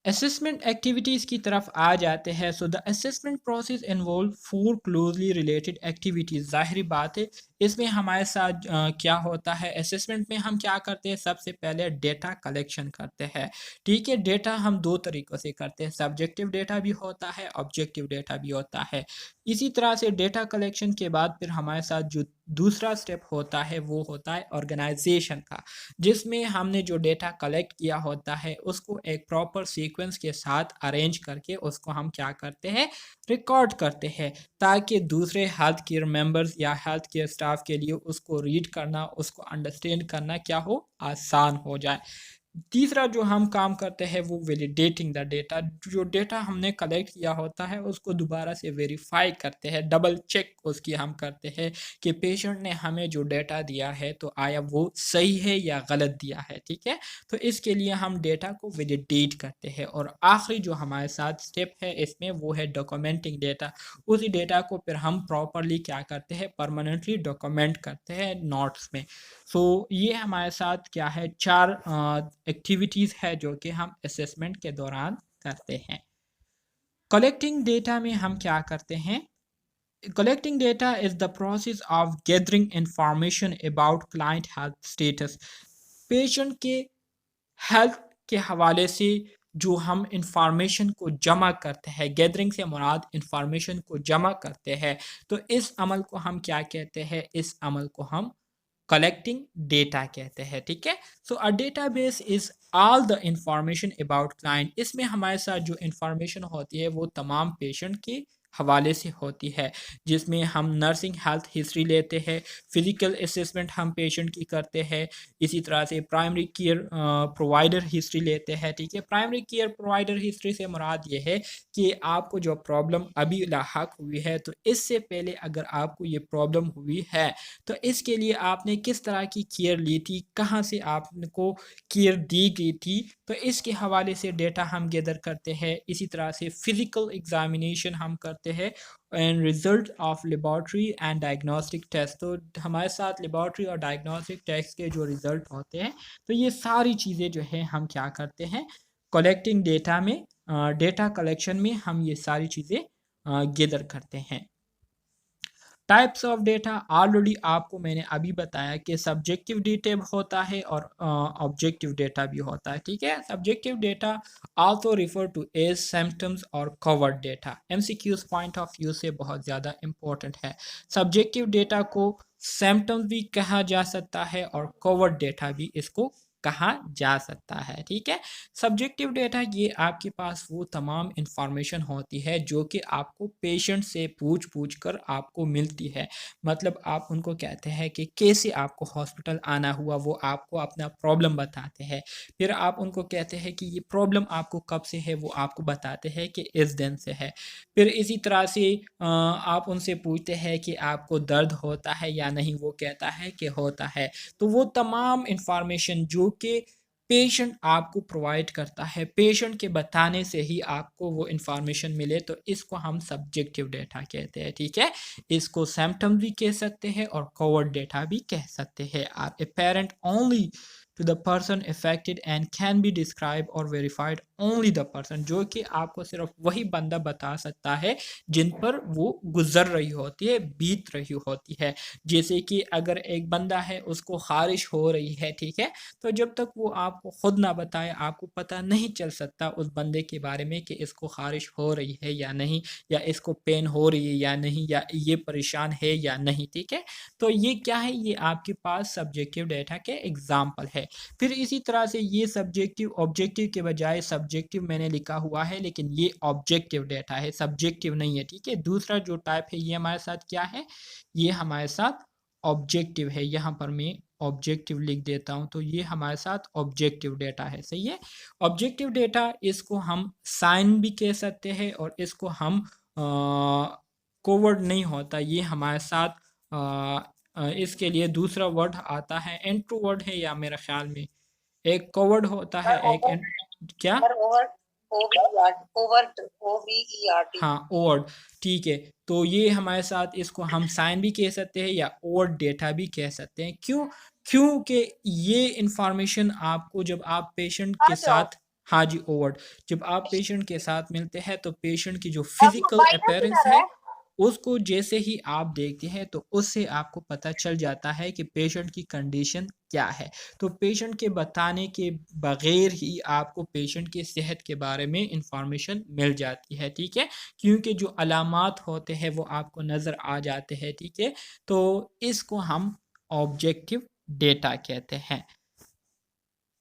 असेसमेंट एक्टिविटीज़ की तरफ आ जाते हैं। So the assessment process involve 4 closely related activities. ज़ाहिर बात है इसमें हमारे साथ क्या होता है, असेसमेंट में हम क्या करते हैं, सबसे पहले डेटा कलेक्शन करते हैं, ठीक है। डेटा हम दो तरीक़ों से करते हैं, सब्जेक्टिव डेटा भी होता है, ऑब्जेक्टिव डेटा भी होता है। इसी तरह से डेटा कलेक्शन के बाद फिर हमारे साथ जो दूसरा स्टेप होता है वो होता है ऑर्गेनाइजेशन का, जिसमें हमने जो डेटा कलेक्ट किया होता है उसको एक प्रॉपर सीक्वेंस के साथ अरेंज करके उसको हम क्या करते हैं, रिकॉर्ड करते हैं, ताकि दूसरे हेल्थ केयर मेंबर्स या हेल्थ केयर स्टाफ के लिए उसको रीड करना, उसको अंडरस्टैंड करना क्या हो, आसान हो जाए। तीसरा जो हम काम करते हैं वो वैलिडेटिंग द डेटा, जो डेटा हमने कलेक्ट किया होता है उसको दोबारा से वेरीफाई करते हैं, डबल चेक उसकी हम करते हैं कि पेशेंट ने हमें जो डेटा दिया है तो आया वो सही है या गलत दिया है, ठीक है। तो इसके लिए हम डेटा को वैलिडेट करते हैं। और आखिरी जो हमारे साथ स्टेप है इसमें वो है डॉक्यूमेंटिंग डेटा। उसी डेटा को फिर हम प्रॉपरली क्या करते हैं, परमानेंटली डॉक्यूमेंट करते हैं नोट्स में। सो ये हमारे साथ क्या है, 4 एक्टिविटीज़ है जो कि हम असेसमेंट के दौरान करते हैं। कलेक्टिंग डेटा में हम क्या करते हैं, collecting data is the process of gathering information about client health status। Patient के हेल्थ के हवाले से जो हम इंफॉर्मेशन को जमा करते हैं, गैदरिंग से मुराद इंफॉर्मेशन को जमा करते हैं, तो इस अमल को हम क्या कहते हैं, इस अमल को हम कलेक्टिंग डेटा कहते हैं, ठीक है। So a database is all the information about client, इसमें हमारे साथ जो इंफॉर्मेशन होती है वो तमाम पेशेंट की हवाले से होती है, जिसमें हम नर्सिंग हेल्थ हिस्ट्री लेते हैं, फिजिकल असेसमेंट हम पेशेंट की करते हैं, इसी तरह से प्राइमरी केयर प्रोवाइडर हिस्ट्री लेते हैं। ठीक है, प्राइमरी केयर प्रोवाइडर हिस्ट्री से मुराद ये है कि आपको जो प्रॉब्लम अभी लाहक हुई है, तो इससे पहले अगर आपको ये प्रॉब्लम हुई है तो इसके लिए आपने किस तरह की केयर ली थी, कहाँ से आपको केयर दी गई थी, तो इसके हवाले से डेटा हम गैदर करते हैं। इसी तरह से फिजिकल एग्जामिनेशन हम करते हैं and result of laboratory and diagnostic test. तो हमारे साथ लेबॉर्ट्री और डायग्नोस्टिक टेस्ट के जो रिजल्ट होते हैं, तो ये सारी चीज़ें जो है हम क्या करते हैं, कलेक्टिंग डेटा में, डेटा कलेक्शन में हम ये सारी चीज़ें गैदर करते हैं। टाइप्स ऑफ डेटा ऑलरेडी आपको मैंने अभी बताया कि सब्जेक्टिव डेटा होता है और ऑब्जेक्टिव डेटा भी होता है। ठीक है, subjective data also refer to as symptoms और covert data. MCQs point of view से बहुत ज़्यादा इंपॉर्टेंट है। सब्जेक्टिव डेटा को सिम्टम्स भी कहा जा सकता है और कवर्ड डेटा भी इसको कहा जा सकता है। ठीक है, सब्जेक्टिव डेटा ये आपके पास वो तमाम इंफॉर्मेशन होती है जो कि आपको पेशेंट से पूछ कर आपको मिलती है। मतलब आप उनको कहते हैं कि कैसे आपको हॉस्पिटल आना हुआ, वो आपको अपना प्रॉब्लम बताते हैं। फिर आप उनको कहते हैं कि ये प्रॉब्लम आपको कब से है, वो आपको बताते हैं कि इस दिन से है। फिर इसी तरह से आप उनसे पूछते हैं कि आपको दर्द होता है या नहीं, वो कहता है कि होता है। तो वो तमाम इंफॉर्मेशन जो कि पेशेंट आपको प्रोवाइड करता है, पेशेंट के बताने से ही आपको वो इंफॉर्मेशन मिले, तो इसको हम सब्जेक्टिव डेटा कहते हैं। ठीक है, इसको सिम्टम भी कह सकते हैं और कवर्ड डेटा भी कह सकते हैं। Are apparent only to the person affected and can be describe or verified only the person, जो कि आपको सिर्फ वही बंदा बता सकता है जिन पर वो गुजर रही होती है, बीत रही होती है। जैसे कि अगर एक बंदा है, उसको खारिश हो रही है, ठीक है, तो जब तक वो आपको खुद ना बताए, आपको पता नहीं चल सकता उस बंदे के बारे में कि इसको खारिश हो रही है या नहीं, या इसको पेन हो रही है या नहीं, या ये परेशान है या नहीं। ठीक है, तो ये क्या है, ये आपके पास सब्जेक्टिव डेटा के एग्जाम्पल है। फिर इसी तरह से ये सब्जेक्टिव ऑब्जेक्टिव के बजाय सब्जेक्टिव मैंने लिखा हुआ है, लेकिन ये ऑब्जेक्टिव डेटा है, सब्जेक्टिव नहीं है। ठीक है, दूसरा जो टाइप है ये हमारे साथ क्या है, ये हमारे साथ ऑब्जेक्टिव है। यहाँ पर मैं ऑब्जेक्टिव लिख देता हूँ, तो ये हमारे साथ ऑब्जेक्टिव डेटा है। सही है, ऑब्जेक्टिव डेटा, इसको हम साइन भी कह सकते हैं और इसको हम कोवर्ड नहीं होता, ये हमारे साथ इसके लिए दूसरा वर्ड आता है, इंट्रोवर्ड है, या मेरा ख्याल में एक कोवर्ड होता है, एक क्या, OVERT, हाँ ओवर्ड। ठीक है, तो ये हमारे साथ, इसको हम साइन भी कह सकते हैं या ओवर्ड डेटा भी कह सकते हैं। क्यों, क्योंकि ये इंफॉर्मेशन आपको जब आप पेशेंट के साथ, हाँ जी ओवर्ड, जब आप पेशेंट के साथ मिलते हैं तो पेशेंट की जो फिजिकल अपीयरेंस है, उसको जैसे ही आप देखते हैं तो उससे आपको पता चल जाता है कि पेशेंट की कंडीशन क्या है। तो पेशेंट के बताने के बगैर ही आपको पेशेंट की सेहत के बारे में इंफॉर्मेशन मिल जाती है। ठीक है, क्योंकि जो अलामात होते हैं वो आपको नज़र आ जाते हैं। ठीक है, तो इसको हम ऑब्जेक्टिव डेटा कहते हैं।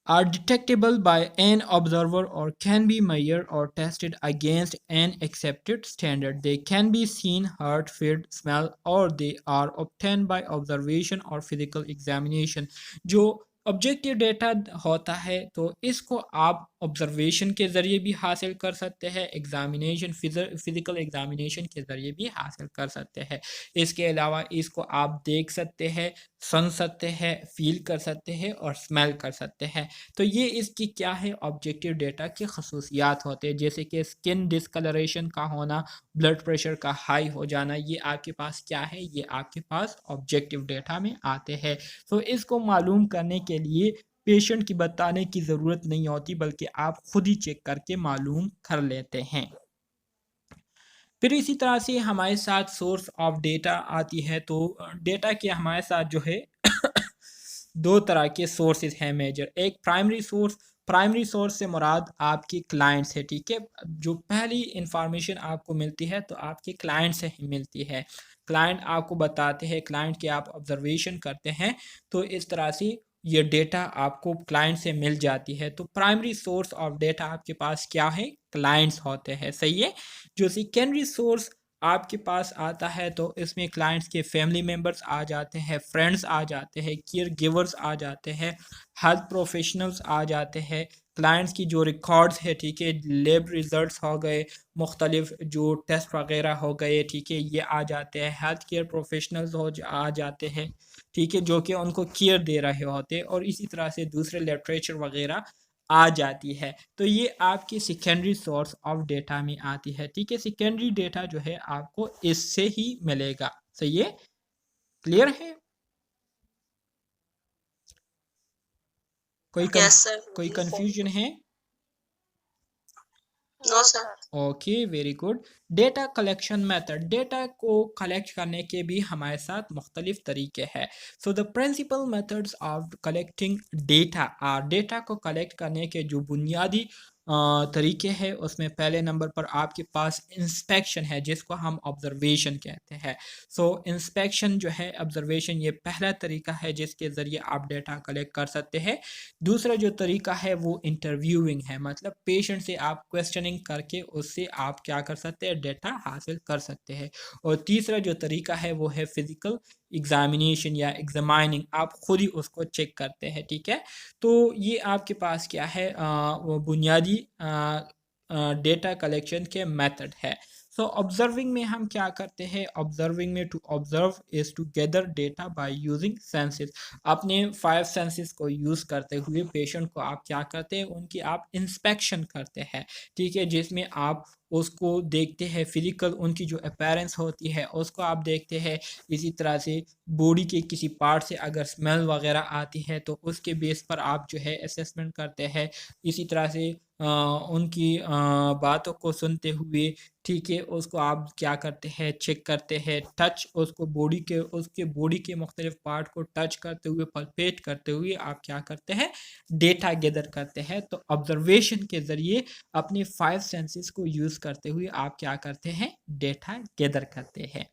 Are detectable by an observer or can be measured or tested against an accepted standard. They can be seen, heard, felt, smelled, or they are obtained by observation or physical examination. जो objective data होता है, तो इसको आप observation के ज़रिए भी हासिल कर सकते हैं, एग्जामिनेशन फिज़िकल एग्जामिनेशन के ज़रिए भी हासिल कर सकते हैं। इसके अलावा इसको आप देख सकते हैं, सुन सकते हैं, फील कर सकते हैं और स्मेल कर सकते हैं। तो ये इसकी क्या है, ऑब्जेक्टिव डेटा की खसूसियात होते हैं, जैसे कि स्किन डिस्कलरेशन का होना, ब्लड प्रेशर का हाई हो जाना, ये आपके पास क्या है, ये आपके पास ऑब्जेक्टिव डेटा में आते हैं। तो इसको मालूम करने के लिए पेशेंट की बताने की ज़रूरत नहीं होती, बल्कि आप खुद ही चेक करके मालूम कर लेते हैं। फिर इसी तरह से हमारे साथ सोर्स ऑफ डेटा आती है। तो डेटा के हमारे साथ जो है दो तरह के सोर्सेज हैं मेजर। एक प्राइमरी सोर्स, प्राइमरी सोर्स से मुराद आपकी क्लाइंट्स है। ठीक है, जो पहली इंफॉर्मेशन आपको मिलती है तो आपके क्लाइंट से ही मिलती है, क्लाइंट आपको बताते हैं, क्लाइंट की आप ऑब्जर्वेशन करते हैं, तो इस तरह से ये डेटा आपको क्लाइंट से मिल जाती है। तो प्राइमरी सोर्स ऑफ डेटा आपके पास क्या है, क्लाइंट्स होते हैं। सही है, जो सेकेंडरी सोर्स आपके पास आता है तो इसमें क्लाइंट्स के फैमिली मेम्बर्स आ जाते हैं, फ्रेंड्स आ जाते हैं, केयर गिवर्स आ जाते हैं, हेल्थ प्रोफेशनल्स आ जाते हैं, क्लाइंट्स की जो रिकॉर्ड्स है, ठीक है, लैब रिजल्ट्स हो गए, मुख्तलिफ जो टेस्ट वगैरह हो गए, ठीक है, ये आ जाते हैं, हेल्थ केयर प्रोफेशनल्स आ जाते हैं, ठीक है, जो कि उनको केयर दे रहे होते हैं, और इसी तरह से दूसरे लिटरेचर वगैरह आ जाती है। तो ये आपकी सेकेंडरी सोर्स ऑफ डेटा में आती है, ठीक है। सेकेंडरी डेटा जो है आपको इससे ही मिलेगा। सही है, क्लियर है? कोई यस सर। कोई कंफ्यूजन है? No sir. Okay, very good. Data collection method, data को कलेक्ट करने के भी हमारे साथ मुख्तलिफ तरीके हैं। So the principal methods of collecting data, data को कलेक्ट करने के जो बुनियादी तरीके हैं, उसमें पहले नंबर पर आपके पास इंस्पेक्शन है, जिसको हम ऑब्जर्वेशन कहते हैं। सो इंस्पेक्शन जो है, ऑब्जर्वेशन, ये पहला तरीका है जिसके ज़रिए आप डेटा कलेक्ट कर सकते हैं। दूसरा जो तरीका है वो इंटरव्यूइंग है, मतलब पेशेंट से आप क्वेश्चनिंग करके उससे आप क्या कर सकते हैं, डेटा हासिल कर सकते हैं। और तीसरा जो तरीका है वो है फिजिकल एग्जामिनेशन या एग्जामाइनिंग, आप खुद ही उसको चेक करते हैं, ठीक है। तो ये आपके पास क्या है, वो बुनियादी डेटा कलेक्शन के मेथड है। सो ऑब्जर्विंग में हम क्या करते हैं, ऑब्जर्विंग में to observe is to gather data by using senses. अपने 5 सेंसेस को यूज़ करते हुए पेशेंट को आप क्या करते हैं, उनकी आप इंस्पेक्शन करते हैं, ठीक है, जिसमें आप उसको देखते हैं, फिजिकल उनकी जो अपीयरेंस होती है उसको आप देखते हैं। इसी तरह से बॉडी के किसी पार्ट से अगर स्मेल वगैरह आती है तो उसके बेस पर आप जो है असेसमेंट करते हैं। इसी तरह से उनकी बातों को सुनते हुए, ठीक है, उसको आप क्या करते हैं, चेक करते हैं, टच, उसको बॉडी के, उसके बॉडी के मुख्तलिफ पार्ट को टच करते हुए, पल्पेट करते हुए आप क्या करते हैं, डेटा गैदर करते हैं। तो ऑब्जर्वेशन के ज़रिए अपने 5 सेंसेस को यूज़ करते हुए आप क्या करते हैं, डेटा गैदर करते हैं।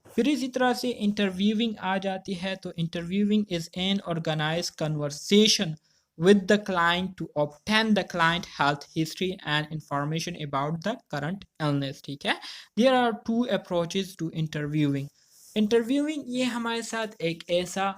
फिर इसी तरह से इंटरव्यूइंग आ जाती है। तो interviewing is an organize conversation with the client to obtain the client health history and information about the current illness, ठीक है। There are two approaches to interviewing. Interviewing ये हमारे साथ एक ऐसा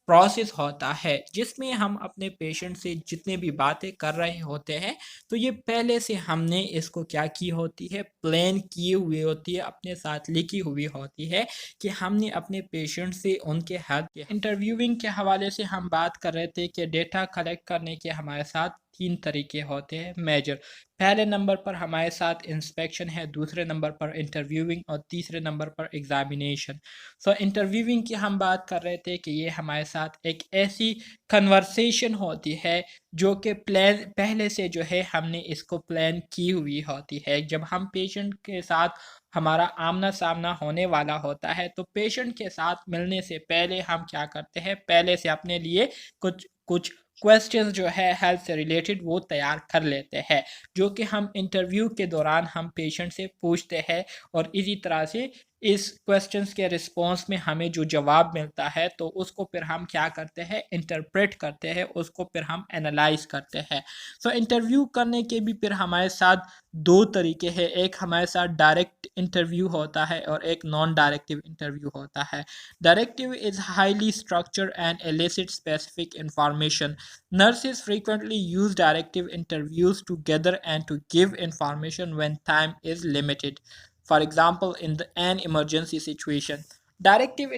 प्रोसेस होता है जिसमें हम अपने पेशेंट से जितने भी बातें कर रहे होते हैं, तो ये पहले से हमने इसको क्या की होती है, प्लान किए हुए होती है, अपने साथ लिखी हुई होती है कि हमने अपने पेशेंट से उनके हेल्थ के इंटरव्यूइंग के हवाले से हम बात कर रहे थे कि डेटा कलेक्ट करने के हमारे साथ 3 तरीके होते हैं मेजर। पहले नंबर पर हमारे साथ इंस्पेक्शन है, दूसरे नंबर पर इंटरव्यूइंग और तीसरे नंबर पर एग्जामिनेशन। सो इंटरव्यूइंग की हम बात कर रहे थे कि ये हमारे साथ एक ऐसी कन्वर्सेशन होती है जो कि प्लान पहले से जो है हमने इसको प्लान की हुई होती है। जब हम पेशेंट के साथ हमारा आमना सामना होने वाला होता है तो पेशेंट के साथ मिलने से पहले हम क्या करते हैं, पहले से अपने लिए कुछ कुछ क्वेश्चंस जो है हेल्थ से रिलेटेड वो तैयार कर लेते हैं, जो कि हम इंटरव्यू के दौरान हम पेशेंट से पूछते हैं। और इसी तरह से इस क्वेश्चंस के रिस्पॉन्स में हमें जो जवाब मिलता है तो उसको फिर हम क्या करते हैं, इंटरप्रेट करते हैं, उसको फिर हम एनालाइज करते हैं। सो इंटरव्यू करने के भी फिर हमारे साथ 2 तरीके हैं, एक हमारे साथ डायरेक्ट इंटरव्यू होता है और एक नॉन डायरेक्टिव इंटरव्यू होता है। Directive is highly structured and elicit specific information. Nurses frequently use directive interviews to gather and to give information when time is limited. For example, in an emergency situation. Directive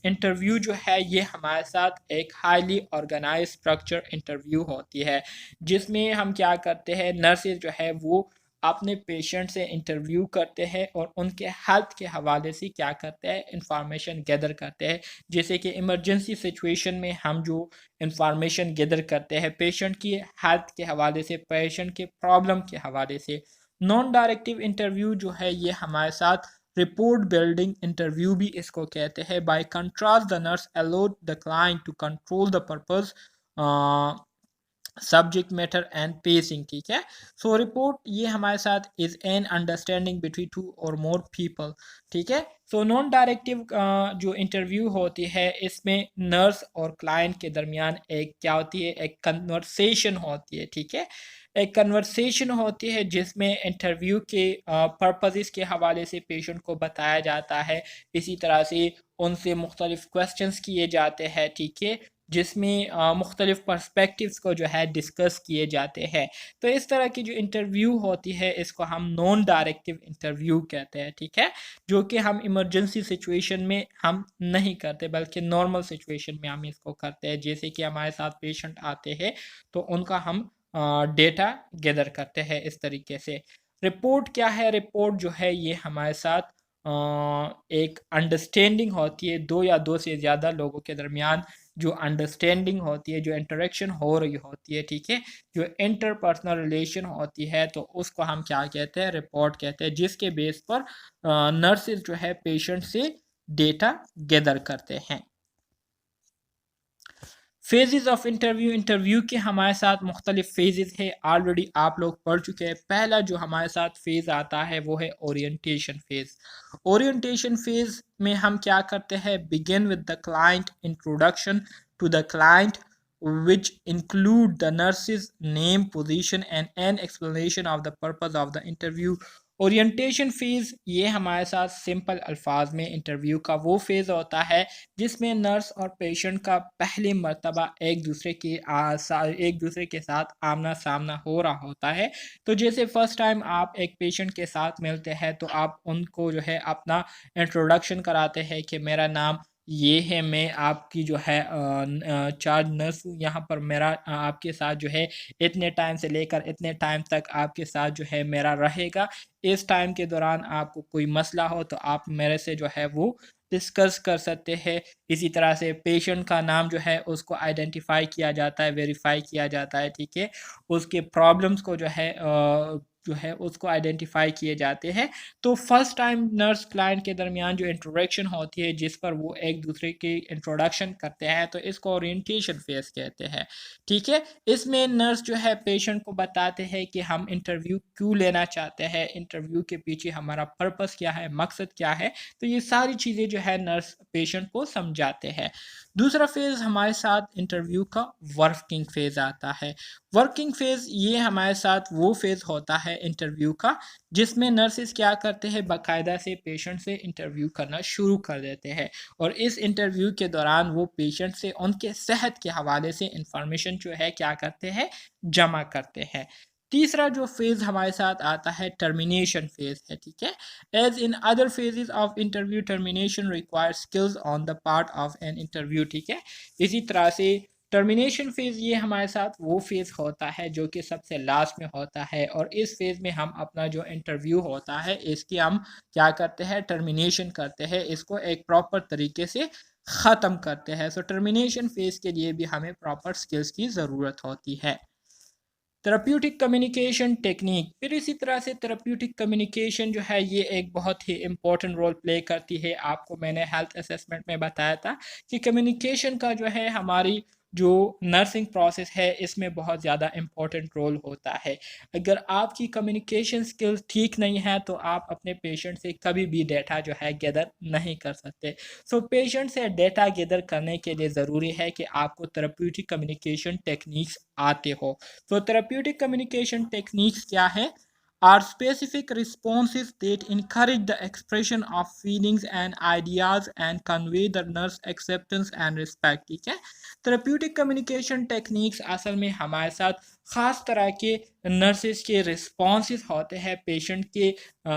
interview जो है ये हमारे साथ एक highly organise structure interview होती है, जिसमें हम क्या करते हैं, नर्सेज जो है वो अपने पेशेंट से इंटरव्यू करते हैं और उनके हेल्थ के हवाले से क्या करते हैं, इंफॉर्मेशन गैदर करते हैं। जैसे कि इमरजेंसी सिचुएशन में हम जो इंफॉर्मेशन गैदर करते हैं पेशेंट की हेल्थ के हवाले से, पेशेंट के प्रॉब्लम के हवाले से। नॉन डायरेक्टिव इंटरव्यू जो है ये हमारे साथ रिपोर्ट बिल्डिंग इंटरव्यू भी इसको कहते हैं। By contrast the nurse allowed the client to control the purpose subject matter and pacing, ठीक है। सो रिपोर्ट ये हमारे साथ is an understanding between two or more people, ठीक है। सो नॉन डायरेक्टिव जो इंटरव्यू होती है इसमें नर्स और क्लाइंट के दरमियान एक क्या होती है, एक कन्वर्सेशन होती है, ठीक है। एक कन्वर्सेशन होती है जिसमें इंटरव्यू के पर्पसेस के हवाले से पेशेंट को बताया जाता है, इसी तरह से उनसे मुख्तलिफ क्वेश्चंस किए जाते हैं, ठीक है, जिसमें मुख्तलिफ पर्सपेक्टिव्स को जो है डिस्कस किए जाते हैं। तो इस तरह की जो इंटरव्यू होती है इसको हम नॉन डायरेक्टिव इंटरव्यू कहते हैं, ठीक है, जो कि हम इमरजेंसी सिचुएशन में हम नहीं करते बल्कि नॉर्मल सिचुएशन में हम इसको करते हैं। जैसे कि हमारे साथ पेशेंट आते हैं तो उनका हम डेटा गैदर करते हैं इस तरीके से। रिपोर्ट क्या है, रिपोर्ट जो है ये हमारे साथ एक अंडरस्टैंडिंग होती है दो या दो से ज़्यादा लोगों के दरमियान, जो अंडरस्टैंडिंग होती है, जो इंटरेक्शन हो रही होती है, ठीक है, जो इंटरपर्सनल रिलेशन होती है, तो उसको हम क्या कहते हैं, रिपोर्ट कहते हैं, जिसके बेस पर नर्सेज जो है पेशेंट से डेटा गैदर करते हैं। फेजेस ऑफ इंटरव्यू, इंटरव्यू के हमारे साथ मुख्तलिफ फेजेस है, ऑलरेडी आप लोग पढ़ चुके हैं। पहला जो हमारे साथ फेज आता है वो है ओरिएंटेशन फेज। ओरिएंटेशन फेज में हम क्या करते हैं, begin with the client, introduction to the client which include the nurse's name, position and an explanation of the purpose of the interview। Orientation phase ये हमारे साथ सिंपल अल्फाज में इंटरव्यू का वो फेज़ होता है जिसमें नर्स और पेशेंट का पहली मर्तबा एक दूसरे के साथ आमना सामना हो रहा होता है। तो जैसे फ़र्स्ट टाइम आप एक पेशेंट के साथ मिलते हैं तो आप उनको जो है अपना इंट्रोडक्शन कराते हैं कि मेरा नाम ये है, मैं आपकी जो है चार्ज नर्स हूँ यहाँ पर, मेरा आपके साथ जो है इतने टाइम से लेकर इतने टाइम तक आपके साथ जो है मेरा रहेगा। इस टाइम के दौरान आपको कोई मसला हो तो आप मेरे से जो है वो डिस्कस कर सकते हैं। इसी तरह से पेशेंट का नाम जो है उसको आइडेंटिफाई किया जाता है, वेरीफाई किया जाता है, ठीक है, उसके प्रॉब्लम्स को जो है उसको आइडेंटिफाई किए जाते हैं। तो फर्स्ट टाइम नर्स क्लाइंट के दरमियान जो इंट्रोडक्शन होती है जिस पर वो एक दूसरे की इंट्रोडक्शन करते हैं तो इसको ओरिएंटेशन फेज कहते हैं, ठीक है। इसमें नर्स जो है पेशेंट को बताते हैं कि हम इंटरव्यू क्यों लेना चाहते हैं, इंटरव्यू के पीछे हमारा पर्पस क्या है, मकसद क्या है, तो ये सारी चीज़ें जो है नर्स पेशेंट को समझाते हैं। दूसरा फेज़ हमारे साथ इंटरव्यू का वर्किंग फेज़ आता है। वर्किंग फेज़ ये हमारे साथ वो फेज़ होता है इंटरव्यू का जिसमें नर्सेज क्या करते हैं, बाकायदा से पेशेंट से इंटरव्यू करना शुरू कर देते हैं और इस इंटरव्यू के दौरान वो पेशेंट से उनके सेहत के हवाले से इंफॉर्मेशन जो है क्या करते हैं, जमा करते हैं। तीसरा जो फेज़ हमारे साथ आता है टर्मिनेशन फेज़ है, ठीक है। As in other phases of interview, termination require skills on the part of an interview, ठीक है। इसी तरह से टर्मिनेशन फेज़ ये हमारे साथ वो फेज़ होता है जो कि सबसे लास्ट में होता है और इस फेज़ में हम अपना जो इंटरव्यू होता है इसकी हम क्या करते हैं, टर्मिनेशन करते हैं, इसको एक प्रॉपर तरीके से ख़त्म करते हैं। सो टर्मिनेशन फेज़ के लिए भी हमें प्रॉपर स्किल्स की ज़रूरत होती है। थेरेप्यूटिक कम्युनिकेशन टेक्निक, फिर इसी तरह से थेरेप्यूटिक कम्युनिकेशन जो है ये एक बहुत ही इंपॉर्टेंट रोल प्ले करती है। आपको मैंने हेल्थ असेसमेंट में बताया था कि कम्युनिकेशन का जो है हमारी जो नर्सिंग प्रोसेस है इसमें बहुत ज़्यादा इम्पोर्टेंट रोल होता है। अगर आपकी कम्युनिकेशन स्किल्स ठीक नहीं है तो आप अपने पेशेंट से कभी भी डेटा जो है गैदर नहीं कर सकते। सो पेशेंट से डेटा गैदर करने के लिए ज़रूरी है कि आपको थेरेप्यूटिक कम्युनिकेशन टेक्निक्स आते हो। तो therapeutic communication techniques क्या है, are specific responses that encourage the expression of feelings and ideas and convey the nurse acceptance and respect, ठीक है। therapeutic communication techniques असल में हमारे साथ ख़ास तरह के नर्सेज के रिस्पॉन्सेस होते हैं पेशेंट के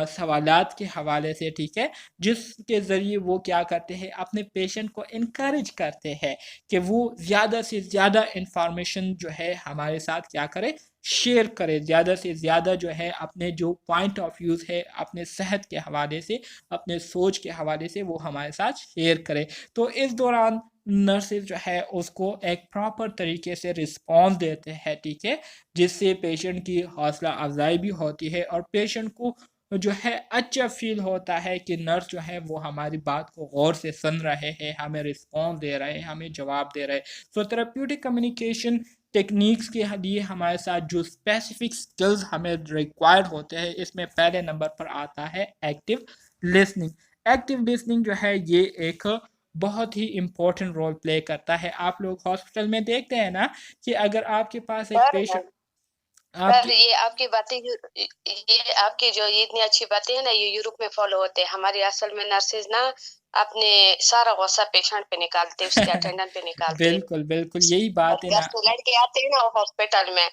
सवालात के हवाले से, ठीक है, जिसके ज़रिए वो क्या करते हैं, अपने पेशेंट को इनकरेज करते हैं कि वो ज़्यादा से ज़्यादा इंफॉर्मेशन जो है हमारे साथ क्या करे, शेयर करे, ज़्यादा से ज़्यादा जो है अपने जो पॉइंट ऑफ व्यूज़ है अपने सेहत के हवाले से, अपने सोच के हवाले से वो हमारे साथ शेयर करे। तो इस दौरान नर्सेज जो है उसको एक प्रॉपर तरीके से रिस्पॉन्स देते हैं, ठीक है, जिससे पेशेंट की हौसला अफजाई भी होती है और पेशेंट को जो है अच्छा फील होता है कि नर्स जो है वो हमारी बात को गौर से सुन रहे हैं, हमें रिस्पॉन्स दे रहे हैं, हमें जवाब दे रहे हैं। सो थेरेप्यूटिक कम्युनिकेशन टेक्निक्स के लिए हमारे साथ जो स्पेसिफिक स्किल्स हमें रिक्वायर्ड होते हैं, इसमें पहले नंबर पर आता है एक्टिव लिसनिंग। एक्टिव लिसनिंग जो है ये एक बहुत ही इम्पोर्टेंट रोल प्ले करता है। आप लोग हॉस्पिटल में देखते हैं ना कि अगर आपके पास एक पेशेंट सर ये आपकी बातें ये आपकी जो ये इतनी अच्छी बातें हैं ना, ये यूरोप में फॉलो होते हैं। हमारी असल में नर्सेज ना अपने सारा गुस्सा पेशेंट पे निकालते, उसके अटेंडेंट पे निकालते। बिल्कुल बिल्कुल यही बात है घर ना। से लड़के आते हैं ना हॉस्पिटल में,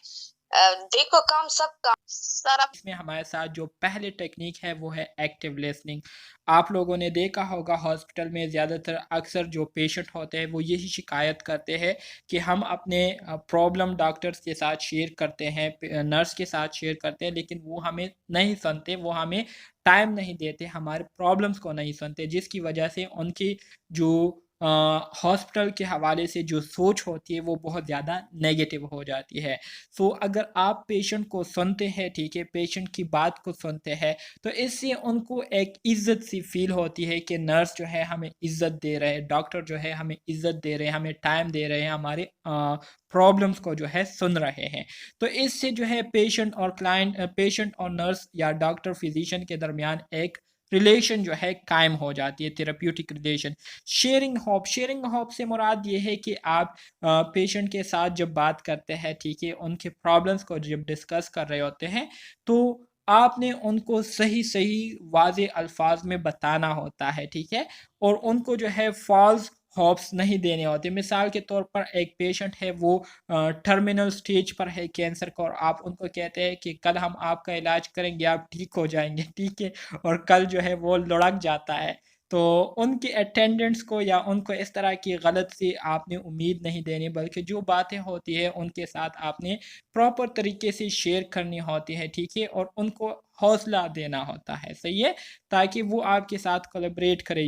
देखो काम सब काम सारा। इसमें हमारे साथ जो पहले टेक्निक है वो है एक्टिव लिसनिंग। आप लोगों ने देखा होगा हॉस्पिटल में ज़्यादातर अक्सर जो पेशेंट होते हैं वो यही शिकायत करते हैं कि हम अपने प्रॉब्लम डॉक्टर्स के साथ शेयर करते हैं, नर्स के साथ शेयर करते हैं, लेकिन वो हमें नहीं सुनते, वो हमें टाइम नहीं देते, हमारे प्रॉब्लम्स को नहीं सुनते, जिसकी वजह से उनकी जो हॉस्पिटल के हवाले से जो सोच होती है वो बहुत ज़्यादा नेगेटिव हो जाती है। सो अगर आप पेशेंट को सुनते हैं, ठीक है, पेशेंट की बात को सुनते हैं, तो इससे उनको एक इज़्ज़त सी फील होती है कि नर्स जो है हमें इज़्ज़त दे रहे हैं, डॉक्टर जो है हमें इज़्ज़त दे रहे हैं, हमें टाइम दे रहे हैं, हमारे प्रॉब्लम्स को जो है सुन रहे हैं। तो इससे जो है पेशेंट और क्लाइंट, पेशेंट और नर्स या डॉक्टर फिजिशियन के दरमियान एक रिलेशन जो है कायम हो जाती है, थेरेप्यूटिक रिलेशन। शेयरिंग होप से मुराद ये है कि आप पेशेंट के साथ जब बात करते हैं, ठीक है, उनके प्रॉब्लम्स को जब डिस्कस कर रहे होते हैं, तो आपने उनको सही सही वाज़े अल्फाज में बताना होता है, ठीक है, और उनको जो है फॉल्स होप्स नहीं देने होते। मिसाल के तौर पर एक पेशेंट है, वो टर्मिनल स्टेज पर है कैंसर का, और आप उनको कहते हैं कि कल हम आपका इलाज करेंगे, आप ठीक हो जाएंगे, ठीक है, और कल जो है वो लुढ़क जाता है। तो उनके अटेंडेंट्स को या उनको इस तरह की गलत सी आपने उम्मीद नहीं देनी, बल्कि जो बातें होती है उनके साथ आपने प्रॉपर तरीके से शेयर करनी होती है, ठीक है, और उनको हौसला देना होता है, सही है, ताकि वो आपके साथ कोलैबोरेट करे।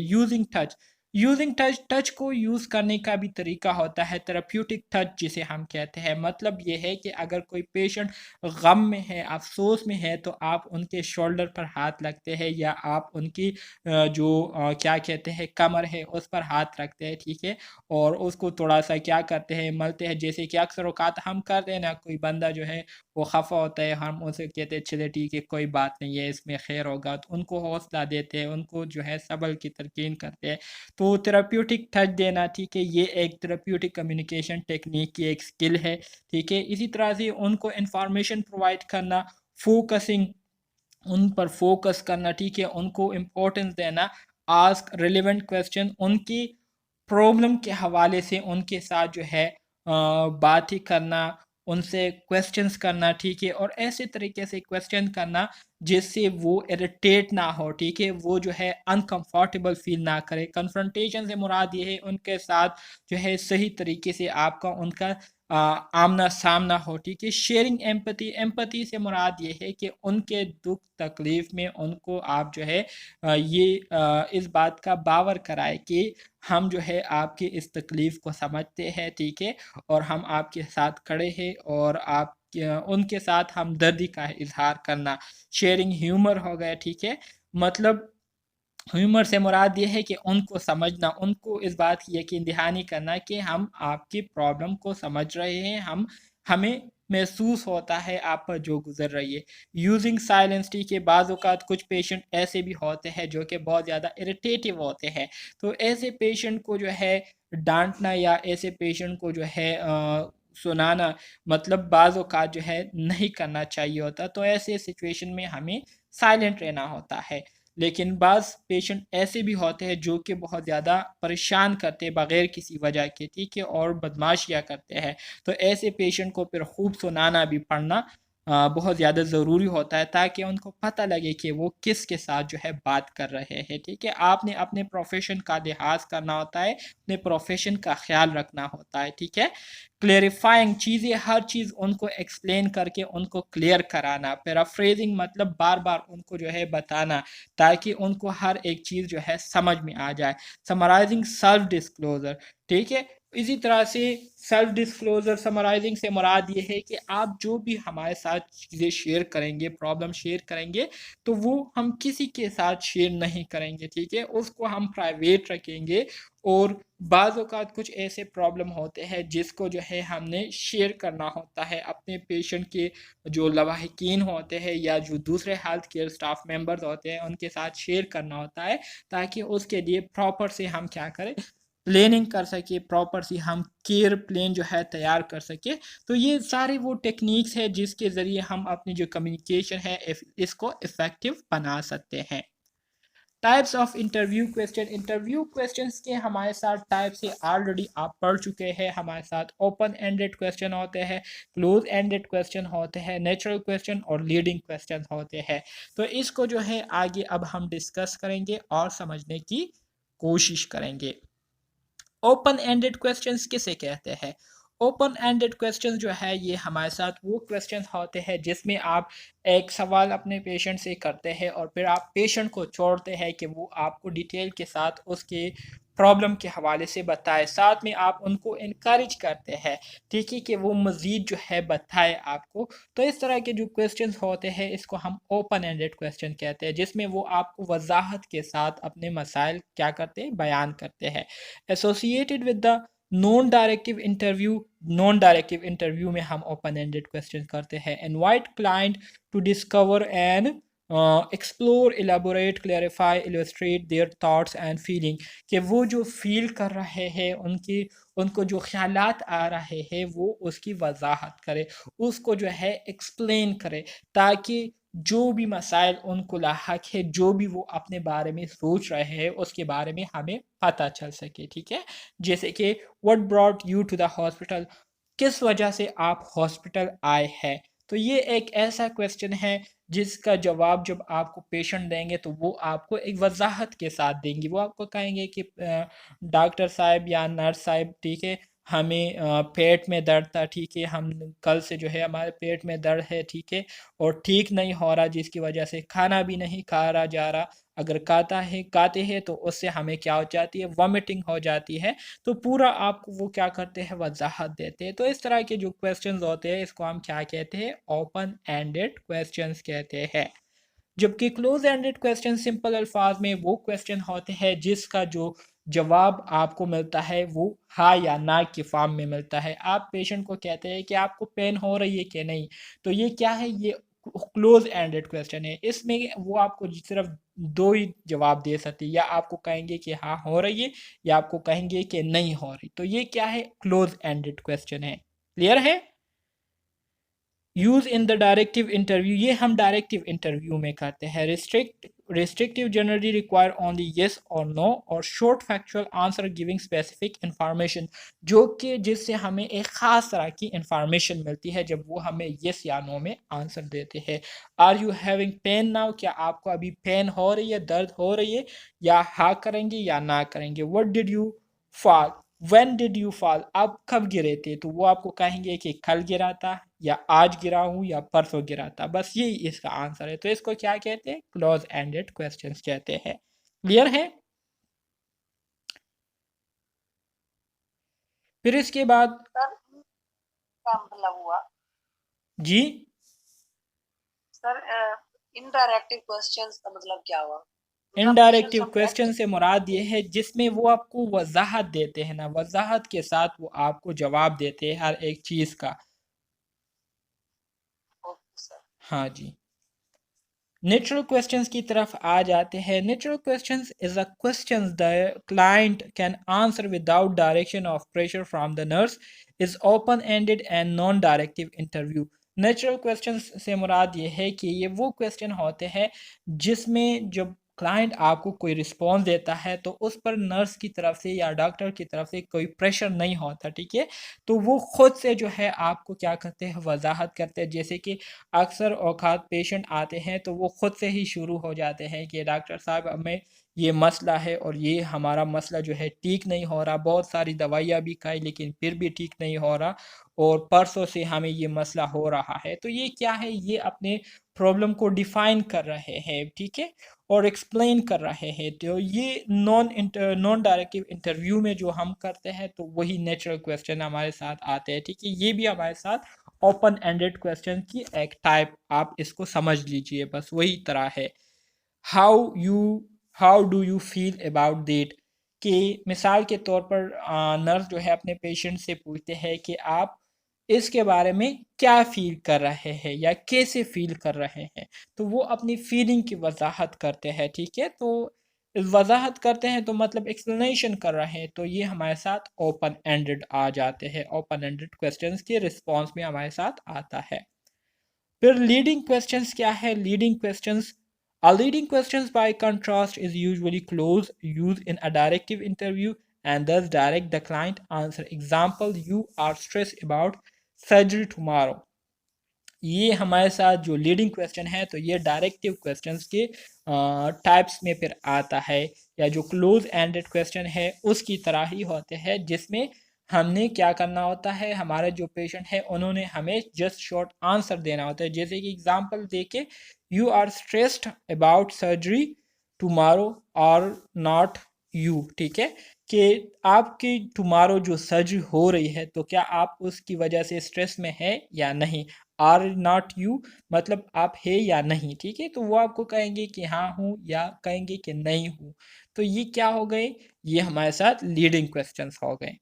यूजिंग टच, टच को यूज़ करने का भी तरीका होता है, थेरेप्यूटिक टच जिसे हम कहते हैं। मतलब ये है कि अगर कोई पेशेंट गम में है, अफसोस में है, तो आप उनके शोल्डर पर हाथ रखते हैं, या आप उनकी जो क्या कहते हैं कमर है उस पर हाथ रखते हैं, ठीक है, और उसको थोड़ा सा क्या करते हैं, मलते हैं, जैसे कि अक्सर औकात हम करते हैं ना, कोई बंदा जो है वो खफा होता है, हम उसे कहते हैं चले ठीक है कोई बात नहीं है, इसमें खैर होगा, तो उनको हौसला देते हैं, उनको जो है सब्र की तलकीन करते हैं। तो थेरेप्यूटिक टच देना, ठीक है, ये एक थेरेप्यूटिक कम्युनिकेशन टेक्निक की एक स्किल है, ठीक है। इसी तरह से उनको इंफॉर्मेशन प्रोवाइड करना, फोकसिंग, उन पर फोकस करना, ठीक है, उनको इम्पोर्टेंस देना, आस्क रिलेवेंट क्वेश्चन, उनकी प्रॉब्लम के हवाले से उनके साथ जो है बात ही करना, उनसे क्वेश्चंस करना, ठीक है, और ऐसे तरीके से क्वेश्चन करना जिससे वो इरिटेट ना हो, ठीक है, वो जो है अनकंफर्टेबल फील ना करे। कन्फ्रंटेशन से मुराद ये है उनके साथ जो है सही तरीके से आपका उनका आमना सामना हो, ठीक है। शेयरिंग एम्पैथी, एम्पैथी से मुराद ये है कि उनके दुख तकलीफ में उनको आप जो है इस बात का बावर कराए कि हम जो है आपकी इस तकलीफ़ को समझते हैं, ठीक है, और हम आपके साथ खड़े हैं, और आप उनके साथ हमदर्दी का इज़हार करना। शेयरिंग ह्यूमर हो गया, ठीक है, मतलब ह्यूमर से मुराद ये है कि उनको समझना, उनको इस बात की यकीन दहानी करना कि हम आपकी प्रॉब्लम को समझ रहे हैं, हमें महसूस होता है आप पर जो गुजर रही है। यूजिंग साइलेंस, ठीक है, बाज़ औक़ात कुछ पेशेंट ऐसे भी होते हैं जो कि बहुत ज़्यादा इरिटेटिव होते हैं, तो ऐसे पेशेंट को जो है डांटना, या ऐसे पेशेंट को जो है सुनाना, मतलब बाज़ औक़ात जो है नहीं करना चाहिए होता। तो ऐसे सिचुएशन में हमें साइलेंट रहना होता है। लेकिन बाज़ पेशेंट ऐसे भी होते हैं जो कि बहुत ज़्यादा परेशान करते हैं बग़ैर किसी वजह के, ठीक है, और बदमाशियाँ करते हैं। तो ऐसे पेशेंट को फिर खूब सुनाना भी पड़ना बहुत ज़्यादा ज़रूरी होता है, ताकि उनको पता लगे कि वो किसके साथ जो है बात कर रहे हैं, ठीक है। आपने अपने प्रोफेशन का लिहाज करना होता है, अपने प्रोफेशन का ख्याल रखना होता है, ठीक है। क्लेरिफाइंग चीज़ें, हर चीज़ उनको एक्सप्लेन करके उनको क्लियर कराना। पैराफ्रेजिंग मतलब बार बार उनको जो है बताना, ताकि उनको हर एक चीज़ जो है समझ में आ जाए। समराइजिंग, सेल्फ डिस्क्लोजर, ठीक है। इसी तरह से सेल्फ डिस्क्लोजर, समराइजिंग से मुराद ये है कि आप जो भी हमारे साथ चीज़ें शेयर करेंगे, प्रॉब्लम शेयर करेंगे, तो वो हम किसी के साथ शेयर नहीं करेंगे, ठीक है, उसको हम प्राइवेट रखेंगे, और बाज़ औक़ात कुछ ऐसे प्रॉब्लम होते हैं जिसको जो है हमने शेयर करना होता है अपने पेशेंट के जो लवाहिकीन होते हैं या जो दूसरे हेल्थ केयर स्टाफ मेंबर्स होते हैं उनके साथ शेयर करना होता है, ताकि उसके लिए प्रॉपर से हम क्या करें, प्लानिंग कर सके, प्रॉपर सी हम केयर प्लान जो है तैयार कर सके। तो ये सारे वो टेक्निक्स है जिसके ज़रिए हम अपनी जो कम्युनिकेशन है इसको इफ़ेक्टिव बना सकते हैं। टाइप्स ऑफ इंटरव्यू क्वेश्चंस के हमारे साथ टाइप्स से ऑलरेडी आप पढ़ चुके हैं। हमारे साथ ओपन एंडेड क्वेश्चन होते हैं, क्लोज एंडेड क्वेश्चन होते हैं, नेचुरल क्वेश्चन और लीडिंग क्वेश्चन होते हैं। तो इसको जो है आगे अब हम डिस्कस करेंगे और समझने की कोशिश करेंगे। ओपन एंडेड क्वेश्चंस किसे कहते हैं? ओपन एंडेड क्वेश्चंस जो है ये हमारे साथ वो क्वेश्चंस होते हैं जिसमें आप एक सवाल अपने पेशेंट से करते हैं और फिर आप पेशेंट को छोड़ते हैं कि वो आपको डिटेल के साथ उसके प्रॉब्लम के हवाले से बताए, साथ में आप उनको इनकरेज करते हैं, ठीक है, कि वो मज़ीद जो है बताए आपको। तो इस तरह के जो क्वेश्चंस होते हैं इसको हम ओपन एंडेड क्वेश्चन कहते हैं, जिसमें वो आपको वजाहत के साथ अपने मसाइल क्या करते हैं, बयान करते हैं। Associated with the non directive interview में हम ओपन एंडेड क्वेश्चन करते हैं। Invite client to discover and explore, elaborate, clarify, illustrate their thoughts and feeling, कि वो जो फील कर रहे हैं उनको जो ख्यालात आ रहे हैं वो उसकी वजाहत करे, उसको जो है एक्सप्लेन करे, ताकि जो भी मसाइल उनको लाहक है, जो भी वो अपने बारे में सोच रहे हैं उसके बारे में हमें पता चल सके। ठीक है, जैसे कि what brought you to the hospital, किस वजह से आप हॉस्पिटल आए हैं। तो ये एक ऐसा क्वेश्चन है जिसका जवाब जब आपको पेशेंट देंगे तो वो आपको एक वजाहत के साथ देंगे। वो आपको कहेंगे कि डॉक्टर साहब या नर्स साहब, ठीक है, हमें पेट में दर्द था, ठीक है, हम कल से जो है हमारे पेट में दर्द है, ठीक है, और ठीक नहीं हो रहा, जिसकी वजह से खाना भी नहीं खा रहा जा रहा, अगर खाते हैं तो उससे हमें क्या हो जाती है, वॉमिटिंग हो जाती है। तो पूरा आपको वो क्या करते हैं, वजाहत देते हैं। तो इस तरह के जो क्वेश्चंस होते हैं इसको हम क्या कहते हैं, ओपन एंडेड क्वेश्चंस कहते हैं। जबकि क्लोज एंडेड क्वेश्चन सिंपल अल्फाज में वो क्वेश्चन होते हैं जिसका जो जवाब आपको मिलता है वो हाँ या ना के फॉर्म में मिलता है। आप पेशेंट को कहते हैं कि आपको पेन हो रही है कि नहीं, तो ये क्या है, ये क्लोज एंडेड क्वेश्चन है। इसमें वो आपको सिर्फ दो ही जवाब दे सकती है, या आपको कहेंगे कि हाँ हो रही है या आपको कहेंगे कि नहीं हो रही। तो ये क्या है, क्लोज एंडेड क्वेश्चन है। क्लियर है? Use in the directive interview, ये हम डायरेक्टिव इंटरव्यू में करते हैं। Restrictive generally require only yes और नो, और short factual answer giving specific information, जो कि जिससे हमें एक ख़ास तरह की इंफॉर्मेशन मिलती है जब वो हमें येस या नो में आंसर देते हैं। Are you having pain now, क्या आपको अभी पेन हो रही है, दर्द हो रही है, या हाँ करेंगे या ना करेंगे। What did you fall, when did you fall, आप कब गिरे थे, तो वो आपको कहेंगे कि कल गिरा था, या आज गिरा हूँ, या परसों गिरा था। बस यही इसका आंसर है। तो इसको क्या कहते हैं, क्लोज एंडेड क्वेश्चंस कहते हैं। क्लियर है? फिर इसके बाद सर का मतलब हुआ जी, सर, इनडायरेक्टिव क्वेश्चंस का मतलब क्या हुआ? मतलब पेशेंट इनडायरेक्टिव क्वेश्चन सब्जेक्ट। से मुराद ये है जिसमें वो आपको वजाहत देते हैं ना, वजाहत के साथ वो आपको जवाब देते हैं हर एक चीज़ का। Okay sir. हाँ जी। नेचुरल क्वेश्चंस की तरफ आ जाते हैं। Natural questions is a questions the client can answer without direction of pressure from the nurse, is open ended and non directive interview. Natural questions से मुराद ये है कि ये वो क्वेश्चन होते हैं जिसमें जब क्लाइंट आपको कोई रिस्पॉन्स देता है तो उस पर नर्स की तरफ से या डॉक्टर की तरफ से कोई प्रेशर नहीं होता, ठीक है, तो वो खुद से जो है आपको क्या करते हैं, वजाहत करते हैं। जैसे कि अक्सर औकात पेशेंट आते हैं तो वो खुद से ही शुरू हो जाते हैं कि डॉक्टर साहब हमें ये मसला है और ये हमारा मसला जो है ठीक नहीं हो रहा, बहुत सारी दवाइयाँ भी खाई लेकिन फिर भी ठीक नहीं हो रहा, और परसों से हमें ये मसला हो रहा है। तो ये क्या है, ये अपने प्रॉब्लम को डिफाइन कर रहे हैं, ठीक है, और एक्सप्लेन कर रहे हैं। तो ये नॉन डायरेक्टिव इंटरव्यू में जो हम करते हैं तो वही नेचुरल क्वेश्चन हमारे साथ आते हैं, ठीक है। ये भी हमारे साथ ओपन एंडेड क्वेश्चन की एक टाइप, आप इसको समझ लीजिए, बस वही तरह है। How you how do you feel about that, कि मिसाल के तौर पर नर्स जो है अपने पेशेंट से पूछते हैं कि आप इसके बारे में क्या फ़ील कर रहे हैं या कैसे फ़ील कर रहे हैं। तो वो अपनी फ़ीलिंग की वज़ाहत करते हैं, ठीक है? तो वज़ाहत करते हैं तो मतलब एक्सप्लेनेशन कर रहे हैं, तो ये हमारे साथ ओपन एंडेड आ जाते हैं। ओपन एंडेड क्वेश्चंस के रिस्पॉन्स में हमारे साथ आता है। फिर लीडिंग क्वेश्चंस क्या है? Leading questions A leading questions by contrast is usually close used in a directive interview and thus direct the client answer. Example, you are stressed about surgery tomorrow. ये हमारे साथ जो लीडिंग क्वेश्चन है तो ये directive questions के types में फिर आता है, या जो क्लोज एंडेड क्वेश्चन है उसकी तरह ही होते हैं, जिसमें हमने क्या करना होता है, हमारे जो पेशेंट है उन्होंने हमें जस्ट शॉर्ट आंसर देना होता है। जैसे कि एग्जांपल देके, you are stressed about surgery tomorrow or not you, ठीक है, कि आपकी टुमारो जो सर्जरी हो रही है तो क्या आप उसकी वजह से स्ट्रेस में है या नहीं। आर नॉट यू मतलब आप है या नहीं, ठीक है, तो वो आपको कहेंगे कि हाँ हूँ या कहेंगे कि नहीं हूँ। तो ये क्या हो गए, ये हमारे साथ लीडिंग क्वेश्चंस हो गए।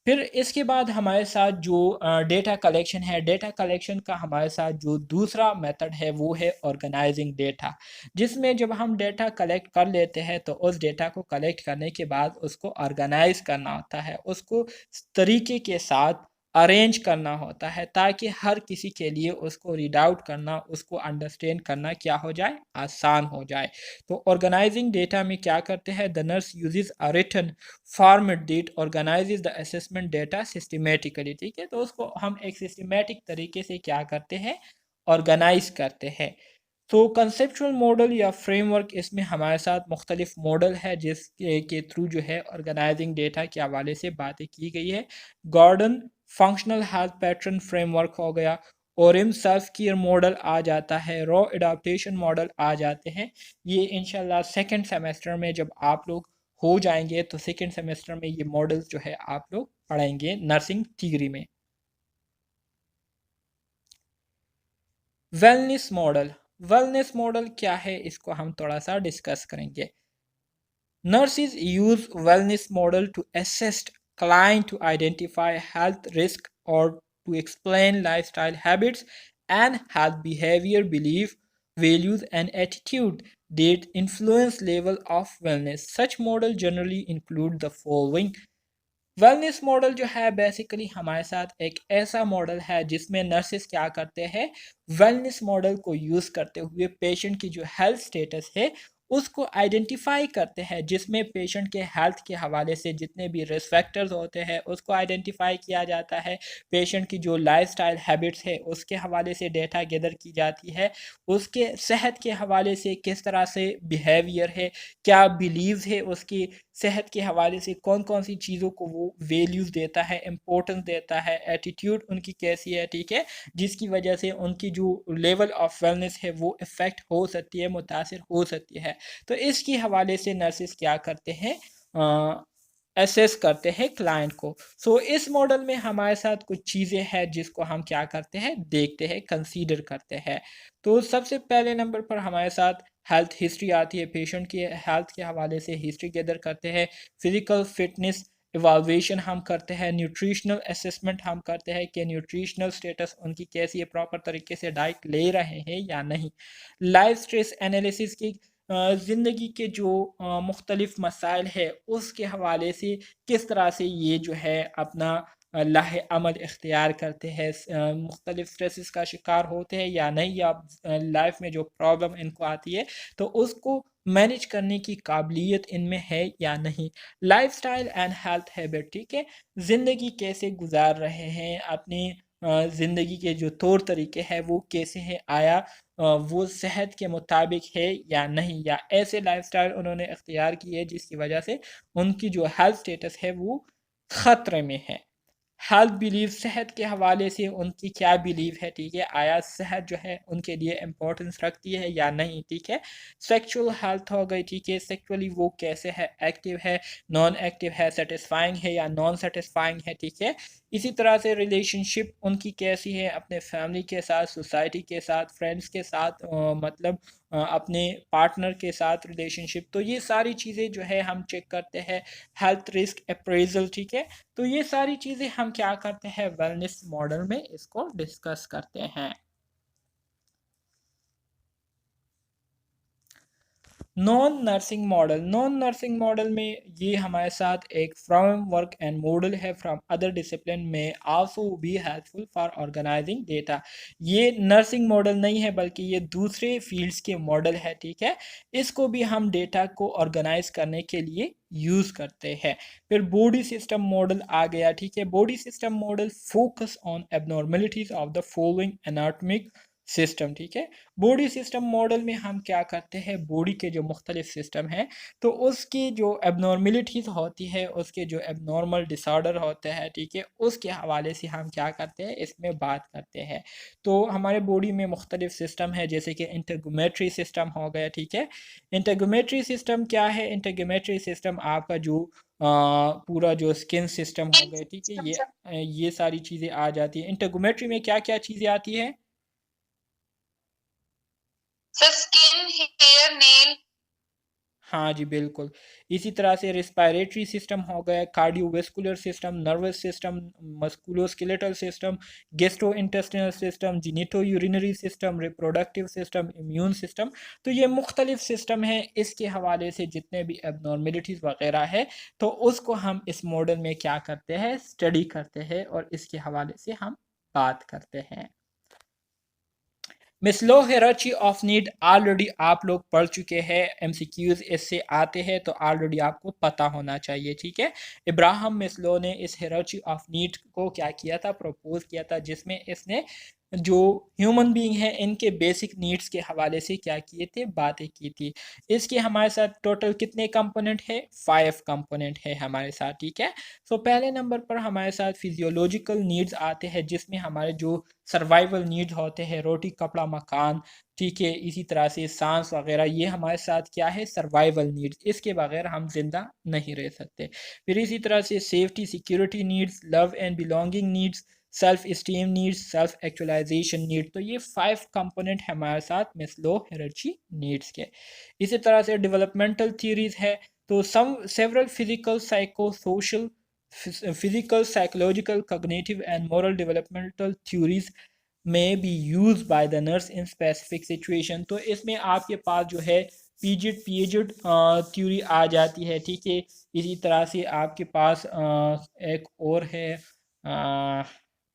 फिर इसके बाद हमारे साथ जो डेटा कलेक्शन है, डेटा कलेक्शन का हमारे साथ जो दूसरा मेथड है वो है ऑर्गेनाइजिंग डेटा, जिसमें जब हम डेटा कलेक्ट कर लेते हैं तो उस डेटा को कलेक्ट करने के बाद उसको ऑर्गेनाइज करना होता है, उसको तरीके के साथ अरेंज करना होता है ताकि हर किसी के लिए उसको रीड आउट करना, उसको अंडरस्टैंड करना क्या हो जाए, आसान हो जाए। तो ऑर्गेनाइजिंग डेटा में क्या करते हैं, the nurse uses a written format that organizes the assessment data systematically, ठीक है, तो उसको हम एक सिस्टमेटिक तरीके से क्या करते हैं, ऑर्गेनाइज करते हैं। तो कंसेप्चुअल मॉडल या फ्रेमवर्क, इसमें हमारे साथ मुख्तलिफ मॉडल है जिसके के थ्रू जो है ऑर्गेनाइजिंग डेटा के हवाले से बातें की गई है। Gordon functional health pattern framework हो गया, ओरिम सेल्फ केयर मॉडल आ जाता है, रॉ एडाप्टेशन मॉडल आ जाते हैं। ये इंशाल्लाह सेकंड सेमेस्टर में जब आप लोग हो जाएंगे तो सेकंड सेमेस्टर में ये मॉडल्स जो है आप लोग पढ़ेंगे नर्सिंग डिग्री में। वेलनेस मॉडल, वेलनेस मॉडल क्या है इसको हम थोड़ा सा डिस्कस करेंगे। Nurses use wellness model to assist client to identify health risk or to explain lifestyle habits and health behavior, belief, values and attitude that influence level of wellness. Such model generally include the following. Wellness model जो है basically हमारे साथ एक ऐसा model है जिसमें nurses क्या करते हैं, वेलनेस मॉडल को यूज़ करते हुए पेशेंट की जो हेल्थ स्टेटस है उसको आइडेंटिफाई करते हैं, जिसमें पेशेंट के हेल्थ के हवाले से जितने भी रिस्क फैक्टर्स होते हैं उसको आइडेंटिफाई किया जाता है, पेशेंट की जो लाइफस्टाइल हैबिट्स है उसके हवाले से डेटा गैदर की जाती है, उसके सेहत के हवाले से किस तरह से बिहेवियर है, क्या बिलीव्स है, उसकी सेहत के हवाले से कौन कौन सी चीज़ों को वो वैल्यूज़ देता है, इम्पोर्टेंस देता है, एटीट्यूड उनकी कैसी है, ठीक है, जिसकी वजह से उनकी जो लेवल ऑफ वेलनेस है वो इफ़ेक्ट हो सकती है, मुतासिर हो सकती है। तो इसके हवाले से नर्सेस क्या करते हैं, एसेस करते हैं क्लाइंट को। सो इस मॉडल में हमारे साथ कुछ चीज़ें हैं जिसको हम क्या करते हैं, देखते हैं, कंसीडर करते हैं। तो सबसे पहले नंबर पर हमारे साथ हेल्थ हिस्ट्री आती है, पेशेंट की हेल्थ के हवाले से हिस्ट्री गैदर करते हैं, फिजिकल फिटनेस इवाल्वेशन हम करते हैं, न्यूट्रिशनल असेसमेंट हम करते हैं कि न्यूट्रिशनल स्टेटस उनकी कैसी है, प्रॉपर तरीके से डाइट ले रहे हैं या नहीं, लाइफ स्ट्रेस एनालिसिस की ज़िंदगी के जो मुख्तलिफ मसाइल है उसके हवाले से किस तरह से ये जो है अपना लाहे अमल इख्तियार करते हैं, मुख्तलिफ स्ट्रेसेस का शिकार होते हैं या नहीं, या लाइफ में जो प्रॉब्लम इनको आती है तो उसको मैनेज करने की काबिलियत इनमें है या नहीं, लाइफस्टाइल एंड हेल्थ हैबिट, ठीक है, ज़िंदगी कैसे गुजार रहे हैं, अपनी ज़िंदगी के जो तौर तरीके हैं वो कैसे हैं, आया वो सेहत के मुताबिक है या नहीं, या ऐसे लाइफस्टाइल उन्होंने इख्तियार की है जिसकी वजह से उनकी जो हेल्थ स्टेटस है वो ख़तरे में है। हेल्थ बिलीव, सेहत के हवाले से उनकी क्या बिलीव है, ठीक है, आया सेहत जो है उनके लिए इम्पोर्टेंस रखती है या नहीं, ठीक है, सेक्सुअल हेल्थ हो गई, ठीक है, सेक्सुअली वो कैसे है, एक्टिव है, नॉन एक्टिव है, सेटिस्फाइंग है या नॉन सेटिस्फाइंग है, ठीक है, इसी तरह से रिलेशनशिप उनकी कैसी है अपने फैमिली के साथ, सोसाइटी के साथ, फ्रेंड्स के साथ, मतलब अपने पार्टनर के साथ रिलेशनशिप, तो ये सारी चीज़ें जो है हम चेक करते हैं। हेल्थ रिस्क अप्रेजल, ठीक है, तो ये सारी चीज़ें हम क्या करते हैं, वेलनेस मॉडल में इसको डिस्कस करते हैं। नॉन नर्सिंग मॉडल में ये हमारे साथ एक फ्रेमवर्क एंड मॉडल है फ्रॉम अदर डिसिप्लिन में, also be helpful for organizing data. ये नर्सिंग मॉडल नहीं है बल्कि ये दूसरे फील्ड्स के मॉडल है, ठीक है। इसको भी हम डेटा को ऑर्गेनाइज करने के लिए यूज़ करते हैं। फिर बॉडी सिस्टम मॉडल आ गया, ठीक है। Body system model focus on abnormalities of the following anatomic system, ठीक है। बॉडी सिस्टम मॉडल में हम क्या करते हैं, बॉडी के जो मुख्तलिफ सिस्टम हैं तो उसकी जो एबनॉर्मेलिटीज़ होती है, उसके जो एबनॉर्मल डिसऑर्डर होते हैं, ठीक है, उसके हवाले से हम क्या करते हैं, इसमें बात करते हैं। तो हमारे बॉडी में मुख्तलिफ सिस्टम है, जैसे कि इंटेगुमेट्री सिस्टम हो गया, ठीक है। इंटेगुमेट्री सिस्टम क्या है, इंटेगुमेट्री सिस्टम आपका जो पूरा जो स्किन सिस्टम हो गया, ठीक है, ये सारी चीज़ें आ जाती है। इंटेगुमेट्री में क्या क्या चीज़ें आती है? Skin, hair, nail. हाँ जी, बिल्कुल। इसी तरह से रिस्पायरेटरी सिस्टम हो गया, cardiovascular system, nervous system, musculoskeletal system, gastrointestinal system, genitourinary system, reproductive system, immune system. तो ये मुख्तलिफ सिस्टम है, इसके हवाले से जितने भी एबनॉर्मेलिटीज़ वगैरह है तो उसको हम इस मॉडल में क्या करते हैं, स्टडी करते हैं और इसके हवाले से हम बात करते हैं। मिसलो हेराची ऑफ नीड ऑलरेडी आप लोग पढ़ चुके हैं, एमसीक्यूज इससे आते हैं तो ऑलरेडी आपको पता होना चाहिए, ठीक है। इब्राहिम मिसलो ने इस हेराची ऑफ नीड को क्या किया था, प्रपोज किया था, जिसमें इसने जो ह्यूमन बीइंग है इनके बेसिक नीड्स के हवाले से क्या किए थे, बातें की थी। इसके हमारे साथ टोटल कितने कंपोनेंट है, 5 कंपोनेंट है हमारे साथ, ठीक है। सो पहले नंबर पर हमारे साथ फिजियोलॉजिकल नीड्स आते हैं, जिसमें हमारे जो सर्वाइवल नीड्स होते हैं, रोटी कपड़ा मकान, ठीक है, इसी तरह से सांस वगैरह, ये हमारे साथ क्या है, सर्वाइवल नीड्स, इसके बगैर हम जिंदा नहीं रह सकते। फिर इसी तरह से safety security needs, love and belonging needs, self esteem needs, self actualization need. तो ये 5 कंपोनेंट हमारे साथ मेस्लो हायरार्की नीड्स के। इसी तरह से डेवलपमेंटल थ्योरीज है, तो some several physical psychosocial physical, psychological, cognitive and moral developmental theories may be used by the nurse in specific situation। तो इसमें आपके पास जो है पीजिड थ्योरी आ जाती है, ठीक है। इसी तरह से आपके पास एक और है,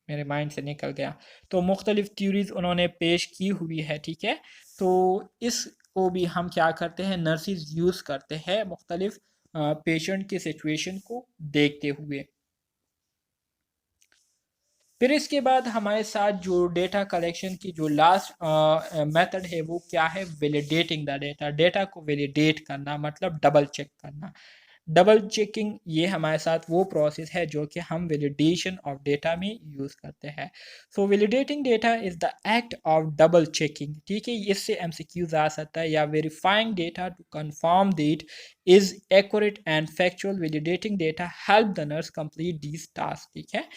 मेरे माइंड से निकल गया। तो मुख्तलिफ थ्योरीज उन्होंने पेश की हुई है, ठीक है। तो इसको भी हम क्या करते हैं, नर्सिस यूज़ करते हैं मुख्तलिफ पेशेंट की सिचुएशन को देखते हुए। फिर इसके बाद हमारे साथ जो डेटा कलेक्शन की जो लास्ट मेथड है वो क्या है, वैलिडेटिंग द डेटा। डेटा को वैलिडेट करना मतलब डबल चेक करना। डबल चेकिंग ये हमारे साथ वो प्रोसेस है जो कि हम वैलिडेशन ऑफ डेटा में यूज़ करते हैं। So validating data is the act of double checking, ठीक है। इससे एमसीक्यूज आ सकता है, या verifying data to confirm that is accurate and factual. Validating data help the nurse complete this task, ठीक है।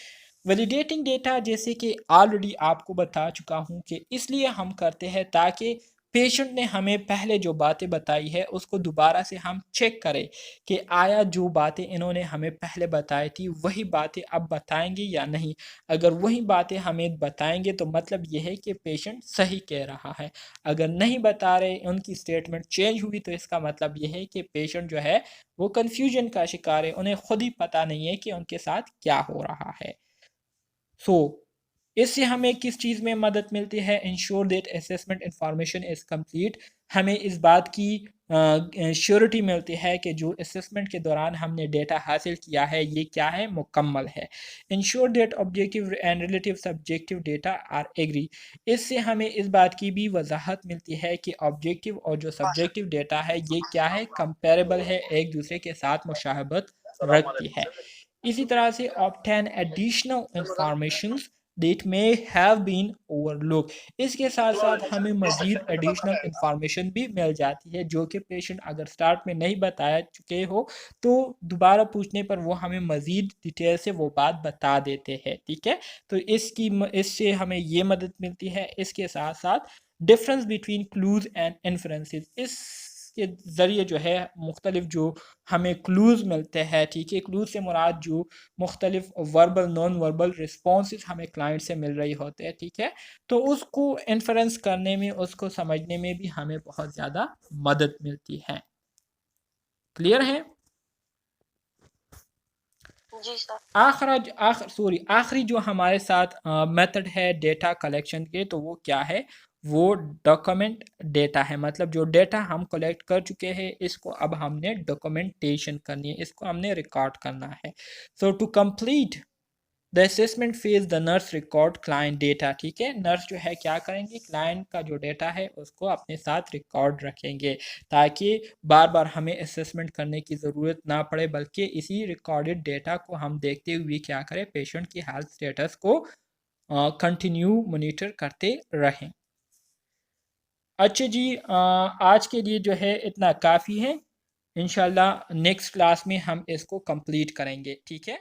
वैलिडेटिंग डेटा जैसे कि ऑलरेडी आपको बता चुका हूँ कि इसलिए हम करते हैं ताकि पेशेंट ने हमें पहले जो बातें बताई है उसको दोबारा से हम चेक करें कि आया जो बातें इन्होंने हमें पहले बताई थी वही बातें अब बताएंगे या नहीं। अगर वही बातें हमें बताएंगे तो मतलब यह है कि पेशेंट सही कह रहा है। अगर नहीं बता रहे, उनकी स्टेटमेंट चेंज हुई, तो इसका मतलब यह है कि पेशेंट जो है वो कन्फ्यूजन का शिकार है, उन्हें खुद ही पता नहीं है कि उनके साथ क्या हो रहा है। सो इससे हमें किस चीज़ में मदद मिलती है, ensure that assessment information is complete. हमें इस बात की श्योरिटी मिलती है कि जो असेसमेंट के दौरान हमने डेटा हासिल किया है ये क्या है, मुकम्मल है। Ensure that objective and relative subjective data are agree. इससे हमें इस बात की भी वजाहत मिलती है कि ऑब्जेक्टिव और जो सब्जेक्टिव डेटा है ये क्या है, कंपेरेबल है, एक दूसरे के साथ मुशाहबत रखती है। इसी तरह से obtain additional information that may have been overlook. इसके साथ साथ हमें मज़ीद एडिशनल इंफॉर्मेशन भी मिल जाती है जो कि पेशेंट अगर स्टार्ट में नहीं बताया चुके हो तो दोबारा पूछने पर वो हमें मज़ीद डिटेल से वो बात बता देते हैं, ठीक है। तो इससे हमें ये मदद मिलती है। इसके साथ साथ difference between clues and inferences, इसके ज़रिए जो है मुख्तलिफ जो हमें क्लूज मिलते हैं, ठीक है, क्लूज से मुराद जो मुख्तलिफ वर्बल नॉन वर्बल रिस्पॉन्स हमें क्लाइंट से मिल रही होते हैं, ठीक है, तो उसको इन्फ्रेंस करने में, उसको समझने में भी हमें बहुत ज़्यादा मदद मिलती है। क्लियर है? जी सर। आखिरी जो हमारे साथ मेथड है डेटा कलेक्शन के, तो वो क्या है? वो डॉक्यूमेंट डेटा है, मतलब जो डेटा हम कलेक्ट कर चुके हैं इसको अब हमने डॉक्यूमेंटेशन करनी है, इसको हमने रिकॉर्ड करना है। So to complete the assessment phase the nurse record client data, ठीक है, नर्स जो है क्या करेंगे, क्लाइंट का जो डेटा है उसको अपने साथ रिकॉर्ड रखेंगे ताकि बार बार हमें असेसमेंट करने की ज़रूरत ना पड़े, बल्कि इसी रिकॉर्डेड डेटा को हम देखते हुए क्या करें, पेशेंट की हेल्थ स्टेटस को कंटिन्यू मॉनिटर करते रहें। अच्छा जी, आज के लिए जो है इतना काफ़ी है, इंशाल्लाह नेक्स्ट क्लास में हम इसको कंप्लीट करेंगे, ठीक है।